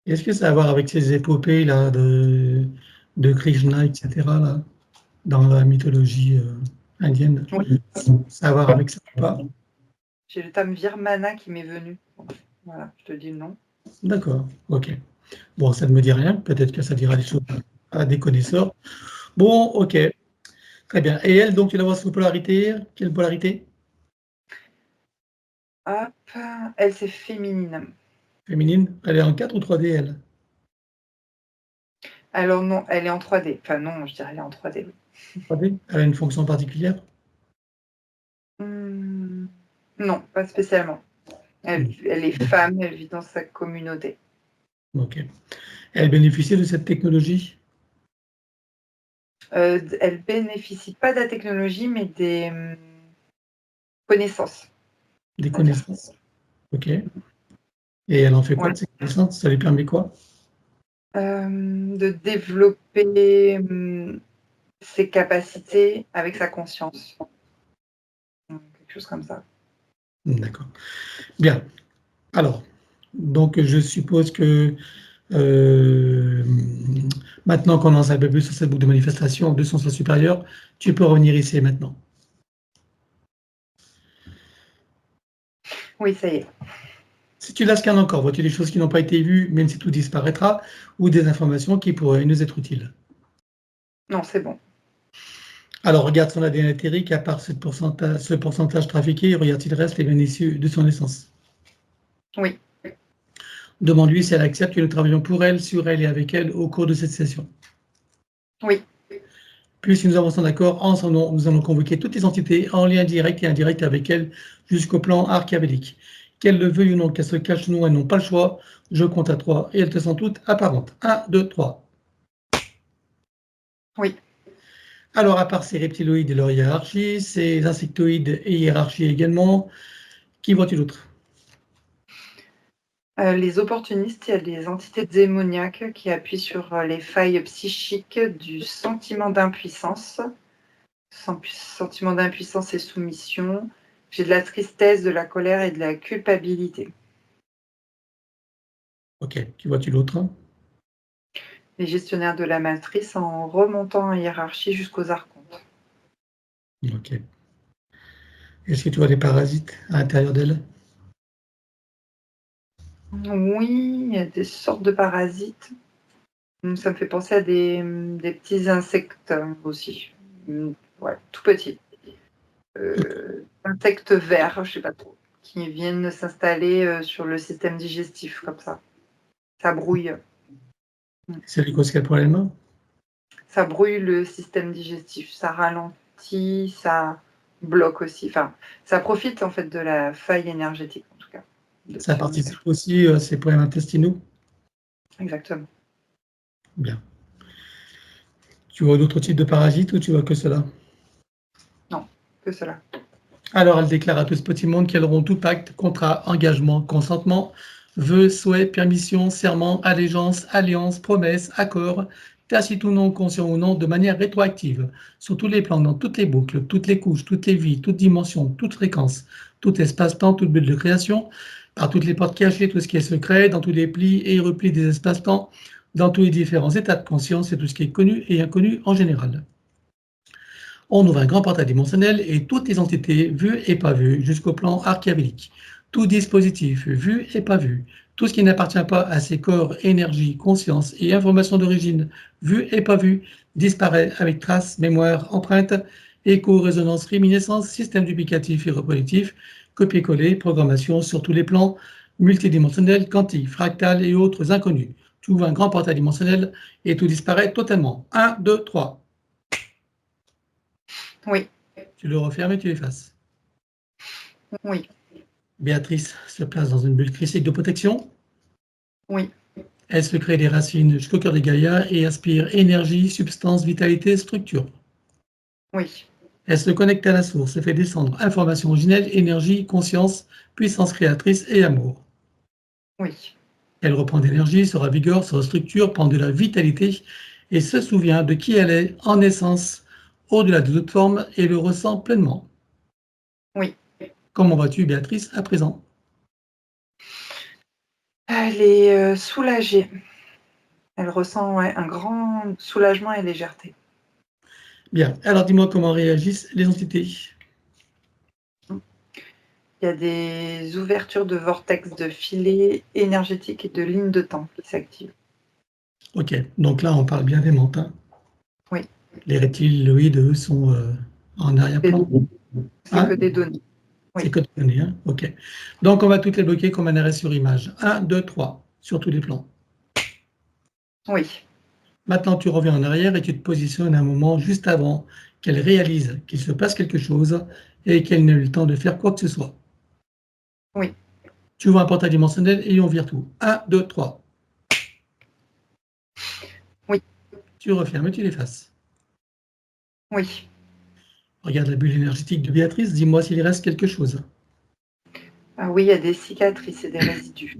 A: Est-ce que ça a à voir avec ces épopées, là, de Krishna, etc., là, dans la mythologie indienne?
B: Oui.
A: Ça a à voir avec ça ou pas?
B: J'ai le terme Virmana qui m'est venu. Voilà, je te dis le nom.
A: D'accord, ok. Bon, ça ne me dit rien, peut-être que ça dira des choses à des connaisseurs. Bon, ok, très bien. Et elle, donc, tu la vois sous polarité? Quelle polarité?
B: Hop, elle c'est féminine.
A: Féminine? Elle est en 4 ou 3D, elle?
B: Alors non, elle est en 3D. Enfin non, je dirais elle est en 3D.
A: 3D? Elle a une fonction particulière?
B: Non, pas spécialement.
A: Hmm,
B: Elle est femme, elle vit dans sa communauté.
A: ok. Elle bénéficie de cette technologie?
B: Elle bénéficie pas de la technologie, mais des connaissances,
A: Des
B: on va dire.
A: connaissances? Ok. Et elle en fait quoi
B: Voilà.
A: de ces connaissances? Ça lui permet quoi?
B: De développer ses capacités avec sa conscience. Quelque chose comme ça.
A: D'accord. Bien. Alors, donc je suppose que maintenant qu'on en sait un peu plus sur cette boucle de manifestation de son soi supérieur, tu peux revenir ici et maintenant.
B: Oui, ça y est.
A: Si tu la scannes encore, vois-tu des choses qui n'ont pas été vues, même si tout disparaîtra, ou des informations qui pourraient nous être utiles?
B: Non, c'est bon.
A: Alors, regarde son ADN éthérique, à part ce pourcentage trafiqué, regarde s'il reste les bien issus de son essence.
B: Oui.
A: Demande-lui si elle accepte que nous travaillons pour elle, sur elle et avec elle au cours de cette session.
B: Oui.
A: Puisque nous avançons d'accord, en son nom, nous allons convoquer toutes les entités en lien direct et indirect avec elle jusqu'au plan archéabélique. Qu'elle le veuille ou non, qu'elle se cache ou non, elles n'ont pas le choix. Je compte à 3 et elles te sont toutes apparentes. 1, 2, 3.
B: Oui.
A: Alors, à part ces reptiloïdes et leur hiérarchie, ces insectoïdes et hiérarchie également, qui vois-tu d'autre?
B: Les opportunistes, il y a des entités démoniaques qui appuient sur les failles psychiques du sentiment d'impuissance. Sentiment d'impuissance et soumission. J'ai de la tristesse, de la colère et de la culpabilité.
A: Ok, qui vois-tu d'autre?
B: Les gestionnaires de la matrice en remontant en hiérarchie jusqu'aux archontes.
A: Ok. Est-ce que tu vois des parasites à l'intérieur d'elle?
B: Oui, il y a des sortes de parasites. Ça me fait penser à des petits insectes aussi. Ouais, tout petits. Insectes verts, je sais pas trop, qui viennent s'installer sur le système digestif comme ça. Ça brouille.
A: Ça lui cause quel problème?
B: Ça brouille le système digestif, ça ralentit, ça bloque aussi. Enfin, ça profite en fait de la faille énergétique en tout cas.
A: Ça participe aussi à ses problèmes intestinaux?
B: Exactement.
A: Bien. Tu vois d'autres types de parasites ou tu vois que cela?
B: Non, que cela.
A: Alors, elle déclare à tout ce petit monde qu'elles auront tout pacte, contrat, engagement, consentement, vœux, souhaits, permission, serment, allégeance, alliance, promesse, accord, tacite ou non, conscient ou non, de manière rétroactive, sur tous les plans, dans toutes les boucles, toutes les couches, toutes les vies, toutes dimensions, toutes fréquences, tout espace-temps, toute bulle de création, par toutes les portes cachées, tout ce qui est secret, dans tous les plis et replis des espaces-temps, dans tous les différents états de conscience et tout ce qui est connu et inconnu en général. On ouvre un grand portail dimensionnel et toutes les entités vues et pas vues jusqu'au plan archéologique. Tout dispositif vu et pas vu. Tout ce qui n'appartient pas à ces corps, énergie, conscience et information d'origine vue et pas vue disparaît avec traces, mémoire, empreinte, écho, résonance, réminiscence, système duplicatif et reproductif, copier-coller, programmation sur tous les plans, multidimensionnels, quantiques, fractales et autres inconnus. Tu ouvres un grand portail dimensionnel et tout disparaît totalement. 1, 2, 3.
B: Oui.
A: Tu le refermes et tu l'effaces.
B: Oui.
A: Béatrice se place dans une bulle crystallique de protection.
B: Oui.
A: Elle se crée des racines jusqu'au cœur des Gaïa et aspire énergie, substance, vitalité, structure.
B: Oui.
A: Elle se connecte à la source et fait descendre information originelle, énergie, conscience, puissance créatrice et amour.
B: Oui.
A: Elle reprend d'énergie, se ravigore, se restructure, prend de la vitalité et se souvient de qui elle est en essence, au-delà de toute forme, et le ressent pleinement.
B: Oui.
A: Comment vas-tu, Béatrice, à présent?
B: Elle est soulagée. Elle ressent un grand soulagement et légèreté.
A: Bien, alors dis-moi comment réagissent les entités.
B: Il y a des ouvertures de vortex, de filets énergétiques et de lignes de temps qui s'activent.
A: Ok, donc là on parle bien des mentins.
B: Oui.
A: Les reptiloïdes, eux, sont en arrière-plan.
B: C'est que des données. Oui.
A: C'est que des données, hein. Ok. Donc on va toutes les bloquer comme un arrêt sur image. 1, 2, 3, sur tous les plans.
B: Oui.
A: Maintenant, tu reviens en arrière et tu te positionnes un moment juste avant qu'elle réalise qu'il se passe quelque chose et qu'elle n'ait eu le temps de faire quoi que ce soit.
B: Oui.
A: Tu vois un portail dimensionnel et on vire tout. 1, 2, 3.
B: Oui.
A: Tu refermes et tu l'effaces.
B: Oui.
A: Regarde la bulle énergétique de Béatrice, dis-moi s'il reste quelque chose.
B: Ah oui, il y a des cicatrices et des résidus.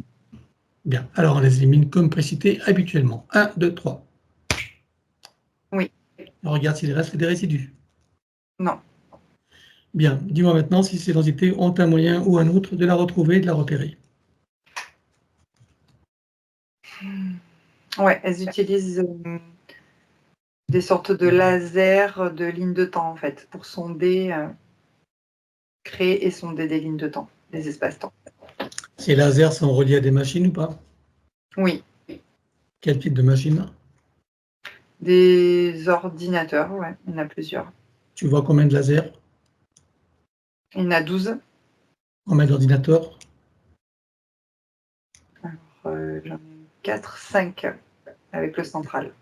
A: Bien, alors on les élimine comme précité habituellement. 1, 2, 3.
B: Oui.
A: Regarde s'il reste des résidus.
B: Non.
A: Bien, dis-moi maintenant si ces entités ont un moyen ou un autre de la retrouver et de la repérer.
B: Ouais, elles utilisent des sortes de lasers, de lignes de temps, en fait, pour sonder, créer et sonder des lignes de temps, des espaces-temps.
A: Ces lasers sont reliés à des machines ou pas?
B: Oui.
A: Quel type de machine?
B: Des ordinateurs, ouais, il y en a plusieurs.
A: Tu vois combien de lasers?
B: Il y en a 12.
A: Combien d'ordinateurs?
B: Alors, j'en ai 4, 5 avec le central.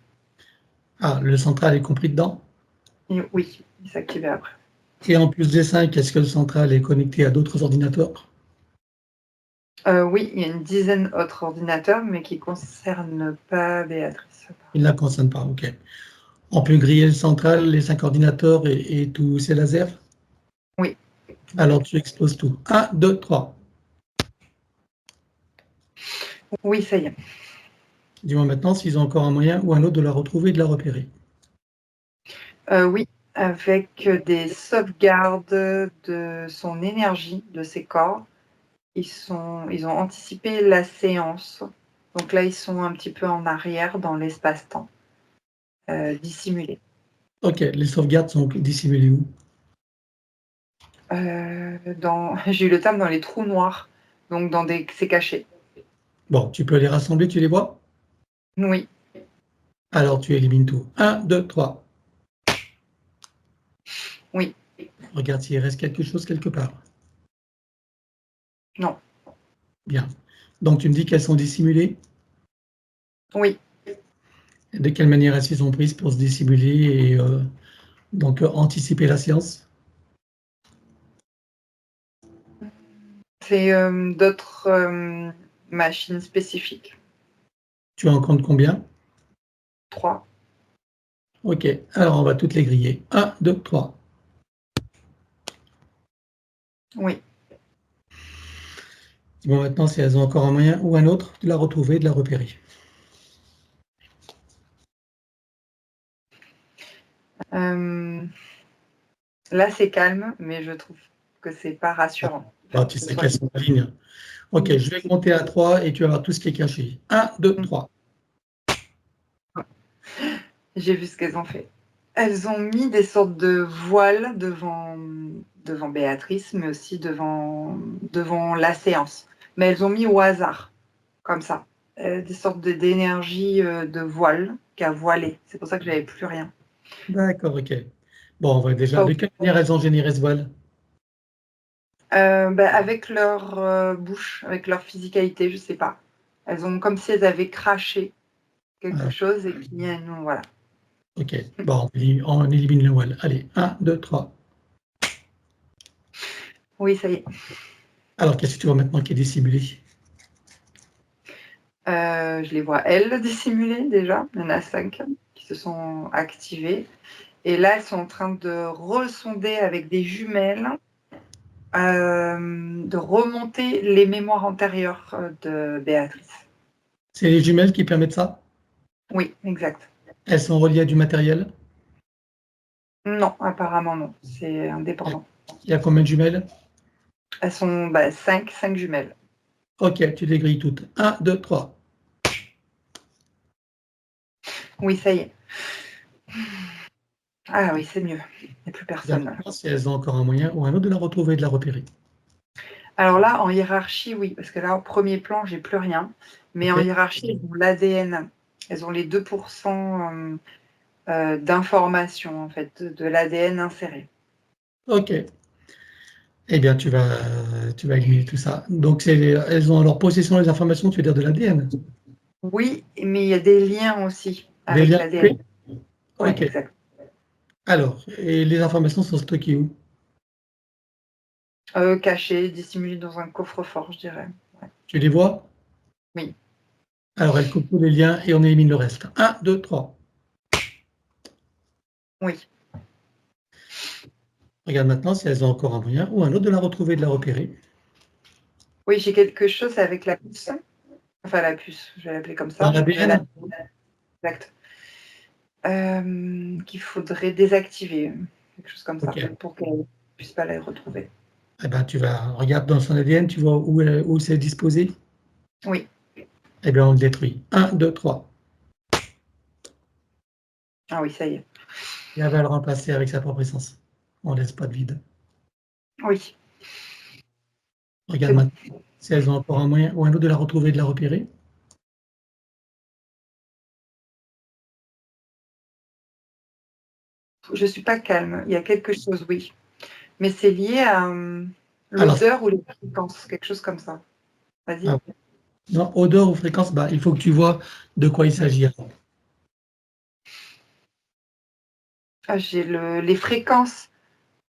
A: Ah, le central est compris dedans?
B: Et oui, il s'activait après.
A: Et en plus des 5, est-ce que le central est connecté à d'autres ordinateurs?
B: Oui, il y a une dizaine d'autres ordinateurs, mais qui ne concernent pas Béatrice.
A: Il ne la concerne pas, ok. On peut griller le central, les 5 ordinateurs et tous ces lasers?
B: Oui.
A: Alors tu exploses tout. 1, 2, 3.
B: Oui, ça y est.
A: Dis-moi maintenant s'ils ont encore un moyen ou un autre de la retrouver et de la repérer.
B: Oui, avec des sauvegardes de son énergie, de ses corps. Ils ont anticipé la séance. Donc là, ils sont un petit peu en arrière dans l'espace-temps, dissimulés.
A: Ok, les sauvegardes sont dissimulées où?
B: J'ai eu le terme dans les trous noirs, donc c'est caché.
A: Bon, tu peux les rassembler, tu les vois?
B: Oui.
A: Alors tu élimines tout. 1, 2, 3.
B: Oui.
A: Regarde s'il reste quelque chose quelque part.
B: Non.
A: Bien. Donc tu me dis qu'elles sont dissimulées?
B: Oui.
A: De quelle manière elles se sont prises pour se dissimuler et donc anticiper la séance?
B: C'est d'autres machines spécifiques.
A: Tu en comptes combien?
B: 3.
A: Ok, alors on va toutes les griller. 1, 2, 3.
B: Oui.
A: Bon, maintenant, si elles ont encore un moyen ou un autre de la retrouver, de la repérer.
B: Là, c'est calme, mais je trouve que c'est pas rassurant.
A: Ah, tu sais qu'elles sont en ligne. Ok, je vais compter à 3 et tu vas voir tout ce qui est caché. 1, 2, 3.
B: J'ai vu ce qu'elles ont fait. Elles ont mis des sortes de voiles devant Béatrice, mais aussi devant la séance. Mais elles ont mis au hasard, comme ça. Des sortes d'énergie de voile qu'a voilé. C'est pour ça que j'avais plus rien.
A: D'accord, ok. Bon, on va déjà.
B: Oh.
A: De quelle manière elles ont généré ce voile?
B: Avec leur bouche, avec leur physicalité, je sais pas. Elles ont comme si elles avaient craché quelque
A: Ah,
B: chose et qui nous voilà.
A: ok. Bon, on élimine le voile. Allez, 1, 2, 3.
B: Oui, ça y est.
A: Alors, qu'est-ce que tu vois maintenant qui est dissimulé?
B: Je les vois, elles, dissimulées déjà. Il y en a 5 qui se sont activées. Et là, elles sont en train de ressonder avec des jumelles, de remonter les mémoires antérieures de Béatrice.
A: C'est les jumelles qui permettent ça?
B: Oui, exact.
A: Elles sont reliées à du matériel?
B: Non, apparemment non. C'est indépendant.
A: Il y a combien de jumelles?
B: Elles sont 5 jumelles.
A: Ok, tu les grilles toutes. 1, 2, 3.
B: Oui, ça y est. Ah oui, c'est mieux. Il n'y a plus
A: Regarde
B: personne.
A: maintenant si elles ont encore un moyen ou un autre de la retrouver et de la repérer.
B: Alors là, en hiérarchie, oui, parce que là, au premier plan, j'ai plus rien. Mais en
A: Ok.
B: hiérarchie, elles ont l'ADN. Elles ont les 2% d'informations, en fait, de l'ADN inséré.
A: Ok. Eh bien, tu vas éliminer tout ça. Donc, elles ont en leur possession les informations, tu veux dire de l'ADN.
B: Oui, mais il y a des liens aussi
A: Des
B: avec
A: liens
B: l'ADN.
A: coupés.
B: Oui,
A: Ok.
B: exact.
A: Alors, et les informations sont stockées où?
B: Cachées, dissimulées dans un coffre-fort, je dirais. Ouais.
A: Tu les vois?
B: Oui.
A: Alors, elles coupent tous les liens et on élimine le reste. 1, 2, 3.
B: Oui.
A: Regarde maintenant si elles ont encore un moyen ou un autre de la retrouver et de la repérer.
B: Oui, j'ai quelque chose avec la puce. Enfin, la puce, je vais l'appeler comme
A: Dans
B: ça.
A: l'ADN?
B: Exact. Qu'il faudrait désactiver. Quelque chose comme ça,
A: Ok.
B: pour qu'elle ne puisse pas la retrouver.
A: Eh ben, regarde dans son ADN, tu vois où c'est disposé?
B: Oui.
A: Eh bien, on le détruit. 1, 2, 3.
B: Ah oui, ça y est.
A: Et elle va le remplacer avec sa propre essence. On ne laisse pas de vide.
B: Oui,
A: Regarde
B: c'est bon.
A: maintenant si elles ont encore un moyen ou un autre de la retrouver et de la repérer.
B: Je suis pas calme. Il y a quelque chose, oui. Mais c'est lié à
A: Alors,
B: l'odeur ou les fréquences, quelque chose comme ça. Vas-y.
A: ah, non, odeur ou fréquence, bah, il faut que tu vois de quoi il s'agit.
B: Ah, j'ai les fréquences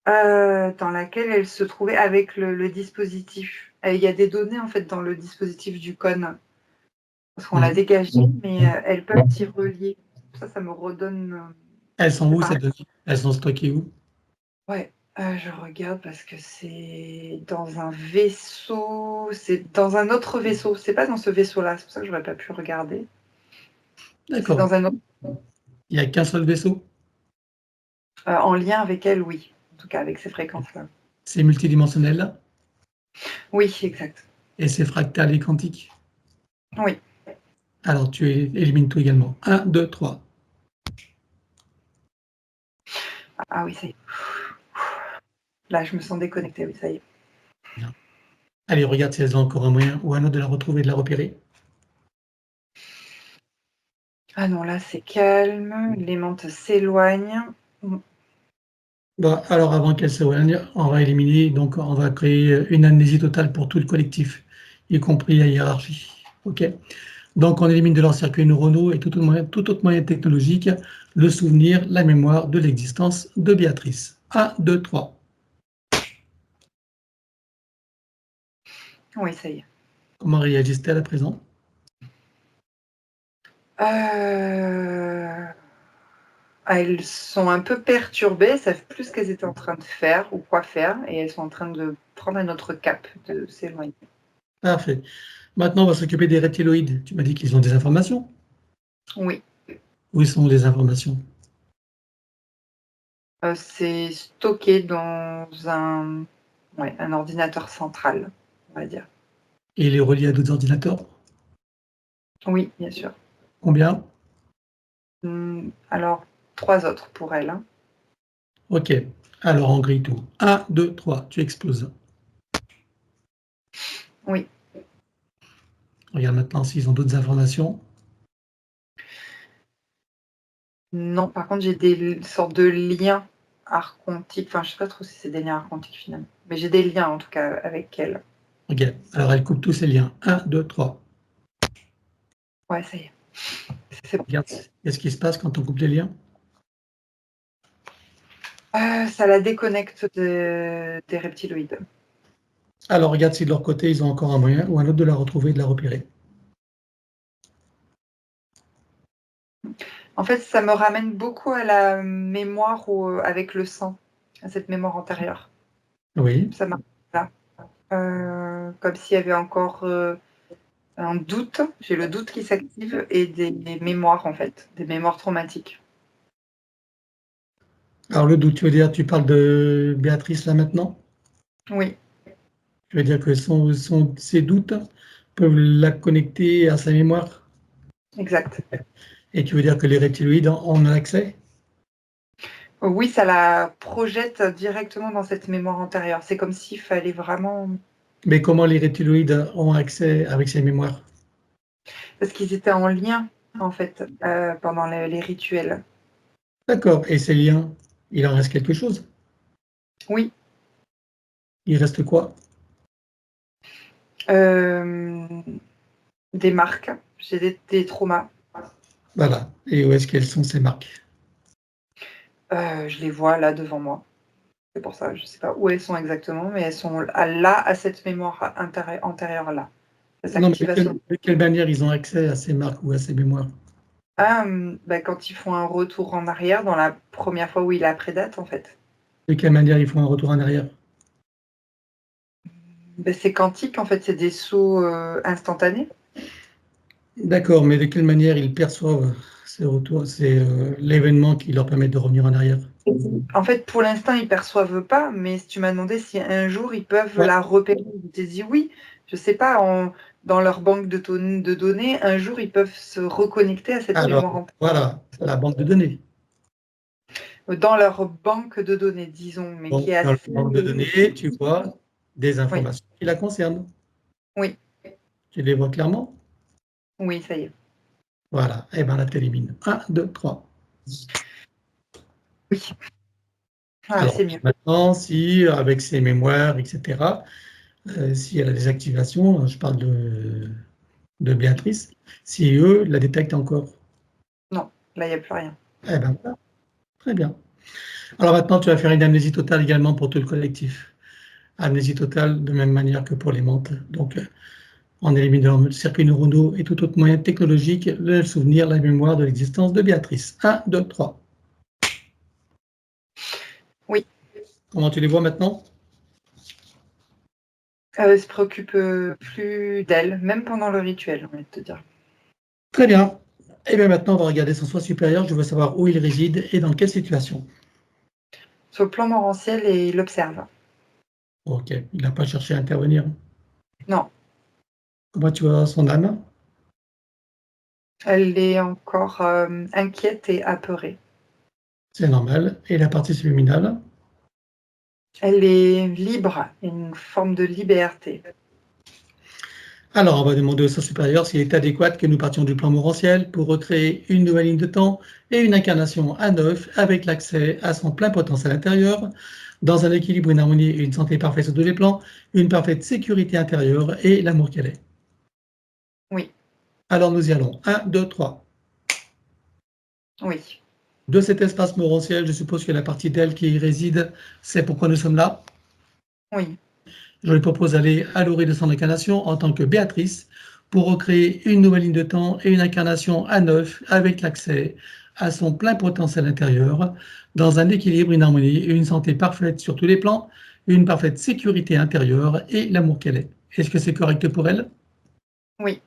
B: dans laquelle elle se trouvait avec le dispositif. Il y a des données en fait dans le dispositif du cône. Parce qu'on l'a
A: Mhm.
B: dégagé, mais elles peuvent s'y relier. Ça me redonne.
A: Elles sont
B: C'est
A: où
B: pareil.
A: ces données? Elles sont stockées où?
B: Ouais, je regarde parce que c'est dans un vaisseau. C'est dans un autre vaisseau. C'est pas dans ce vaisseau-là. C'est pour ça que je n'aurais pas pu regarder. C'est
A: D'accord.
B: dans un autre.
A: Il n'y a qu'un seul vaisseau?
B: En lien avec elle, oui. En tout cas, avec ces fréquences-là.
A: C'est multidimensionnel
B: Oui, exact.
A: et c'est fractal et quantique.
B: Oui.
A: Alors tu élimines tout également. 1, 2, 3.
B: Ah oui, ça y est. Là, je me sens déconnectée. Oui, ça y est.
A: Bien. Allez, regarde si elles ont encore un moyen ou un autre de la retrouver et de la repérer.
B: Ah non, là, c'est calme. Les menthes s'éloignent.
A: Bon, alors avant qu'elles s'éloignent, on va éliminer, donc on va créer une amnésie totale pour tout le collectif, y compris la hiérarchie. Ok. Donc on élimine de leurs circuits neuronaux et tout autre moyen technologique le souvenir, la mémoire de l'existence de Béatrice. 1, 2, 3.
B: Oui, ça y est.
A: Comment réagissent-elles à présent?
B: Elles sont un peu perturbées, elles savent plus ce qu'elles étaient en train de faire ou quoi faire, et elles sont en train de prendre un autre cap, de s'éloigner.
A: Parfait. Maintenant, on va s'occuper des reptiloïdes. Tu m'as dit qu'ils ont des informations.
B: Oui,
A: Où sont les informations?
B: c'est stocké dans un ordinateur central, on va dire.
A: Et les reliés à d'autres ordinateurs?
B: Oui, bien sûr.
A: Combien?
B: Alors, 3 autres pour elle. Hein.
A: Ok, alors on grille tout. 1, 2, 3, tu exploses.
B: Oui.
A: Regarde maintenant s'ils ont d'autres informations.
B: Non, par contre, j'ai des sortes de liens archontiques. Enfin, je sais pas trop si c'est des liens archontiques finalement. Mais j'ai des liens en tout cas avec elle.
A: Ok, alors elle coupe tous ses liens. 1, 2, 3.
B: Ouais, ça y est. C'est bon.
A: Regarde, qu'est-ce qui se passe quand on coupe les liens?
B: Ça la déconnecte des reptiloïdes.
A: Alors regarde si de leur côté ils ont encore un moyen ou un autre de la retrouver et de la repérer.
B: En fait, ça me ramène beaucoup à la mémoire avec le sang, à cette mémoire antérieure.
A: Oui,
B: Ça m'a là. Comme s'il y avait encore un doute. J'ai le doute qui s'active et des mémoires en fait, des mémoires traumatiques.
A: alors le doute, tu veux dire, tu parles de Béatrice là maintenant?
B: Oui,
A: Tu veux dire que ses doutes peuvent la connecter à sa mémoire?
B: exact.
A: Et tu veux dire que les reptiloïdes en ont accès?
B: Oui, ça la projette directement dans cette mémoire antérieure. C'est comme s'il fallait vraiment...
A: Mais comment les reptiloïdes ont accès avec ces mémoires?
B: Parce qu'ils étaient en lien, en fait, pendant les rituels.
A: D'accord, et ces liens, il en reste quelque chose?
B: Oui.
A: Il reste quoi?
B: Des marques. J'ai des traumas.
A: Voilà, et où est-ce qu'elles sont ces marques?
B: Je les vois là devant moi. C'est pour ça, je ne sais pas où elles sont exactement, mais elles sont là, à cette mémoire antérieure là. Cette
A: Non, mais
B: activation.
A: de quelle manière ils ont accès à ces marques ou à ces mémoires?
B: Quand ils font un retour en arrière, dans la première fois où il a prédate, en fait.
A: De quelle manière ils font un retour en arrière?
B: C'est quantique, en fait, c'est des sauts instantanés.
A: D'accord, mais de quelle manière ils perçoivent ces retours? C'est l'événement qui leur permet de revenir en arrière.
B: En fait, pour l'instant, ils perçoivent pas, mais si tu m'as demandé si un jour ils peuvent
A: Ouais.
B: la repérer, je t'ai dit oui. Je sais pas, dans leur banque de données, un jour ils peuvent se reconnecter à cette
A: Alors,
B: mémoire
A: voilà, la banque de données.
B: dans leur banque de données, disons, mais qui
A: Donc,
B: est
A: dans la
B: assez.
A: banque de données, tu vois des
B: Oui,
A: informations qui la concernent.
B: oui,
A: Tu les vois clairement?
B: oui, ça y est.
A: Voilà, et bien là, tu élimines. 1, 2, 3.
B: Oui. Ah,
A: Alors,
B: c'est mieux.
A: maintenant, si avec ses mémoires, etc., si elle a des activations, je parle de Béatrice, si eux la détectent encore,
B: Non, là, il n'y a plus rien.
A: eh bien, voilà, très bien. Alors maintenant, tu vas faire une amnésie totale également pour tout le collectif. Amnésie totale de même manière que pour les mentes. Donc, on élimine de leur circuit neuronaux et tout autre moyen technologique le souvenir, la mémoire de l'existence de Béatrice. 1, 2, 3.
B: Oui,
A: Comment tu les vois maintenant?
B: se préoccupe plus d'elle, même pendant le rituel, j'ai envie de te dire.
A: Très bien. Et bien maintenant, on va regarder son soi supérieur. Je veux savoir où il réside et dans quelle situation.
B: Sur le plan morantiel, et il observe.
A: Ok, il n'a pas cherché à intervenir.
B: Non,
A: Comment tu vois son âme?
B: elle est encore inquiète et apeurée.
A: C'est normal. Et la partie subliminale?
B: Elle est libre, une forme de liberté.
A: Alors, on va demander au soi supérieur s'il est adéquat que nous partions du plan morantiel pour recréer une nouvelle ligne de temps et une incarnation à neuf avec l'accès à son plein potentiel intérieur, dans un équilibre, une harmonie et une santé parfaite sur tous les plans, une parfaite sécurité intérieure et l'amour qu'elle est.
B: Oui,
A: Alors nous y allons. 1, 2, 3.
B: oui,
A: De cet espace morantiel, je suppose que la partie d'elle qui y réside, c'est pourquoi nous sommes là.
B: oui,
A: Je lui propose d'aller à l'orée de son incarnation en tant que Béatrice pour recréer une nouvelle ligne de temps et une incarnation à neuf avec l'accès à son plein potentiel intérieur, dans un équilibre, une harmonie et une santé parfaite sur tous les plans, une parfaite sécurité intérieure et l'amour qu'elle est. Est-ce que c'est correct pour elle?
B: oui.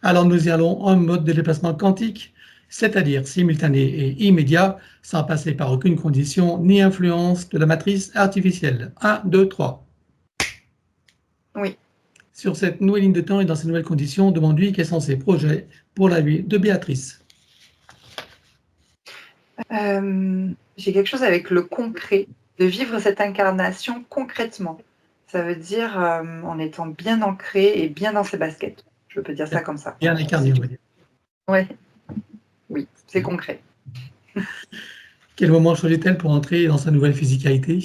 A: Alors nous y allons en mode de déplacement quantique, c'est-à-dire simultané et immédiat, sans passer par aucune condition ni influence de la matrice artificielle. 1, 2, 3.
B: Oui.
A: Sur cette nouvelle ligne de temps et dans ces nouvelles conditions, demande-lui quels sont ses projets pour la vie de Béatrice.
B: J'ai quelque chose avec le concret, de vivre cette incarnation concrètement. Ça veut dire en étant bien ancré et bien dans ses baskets. Je peux dire ça comme ça.
A: Bien incarné, on va dire.
B: Ouais. Oui, c'est concret.
A: Quel moment choisit-elle pour entrer dans sa nouvelle physicalité?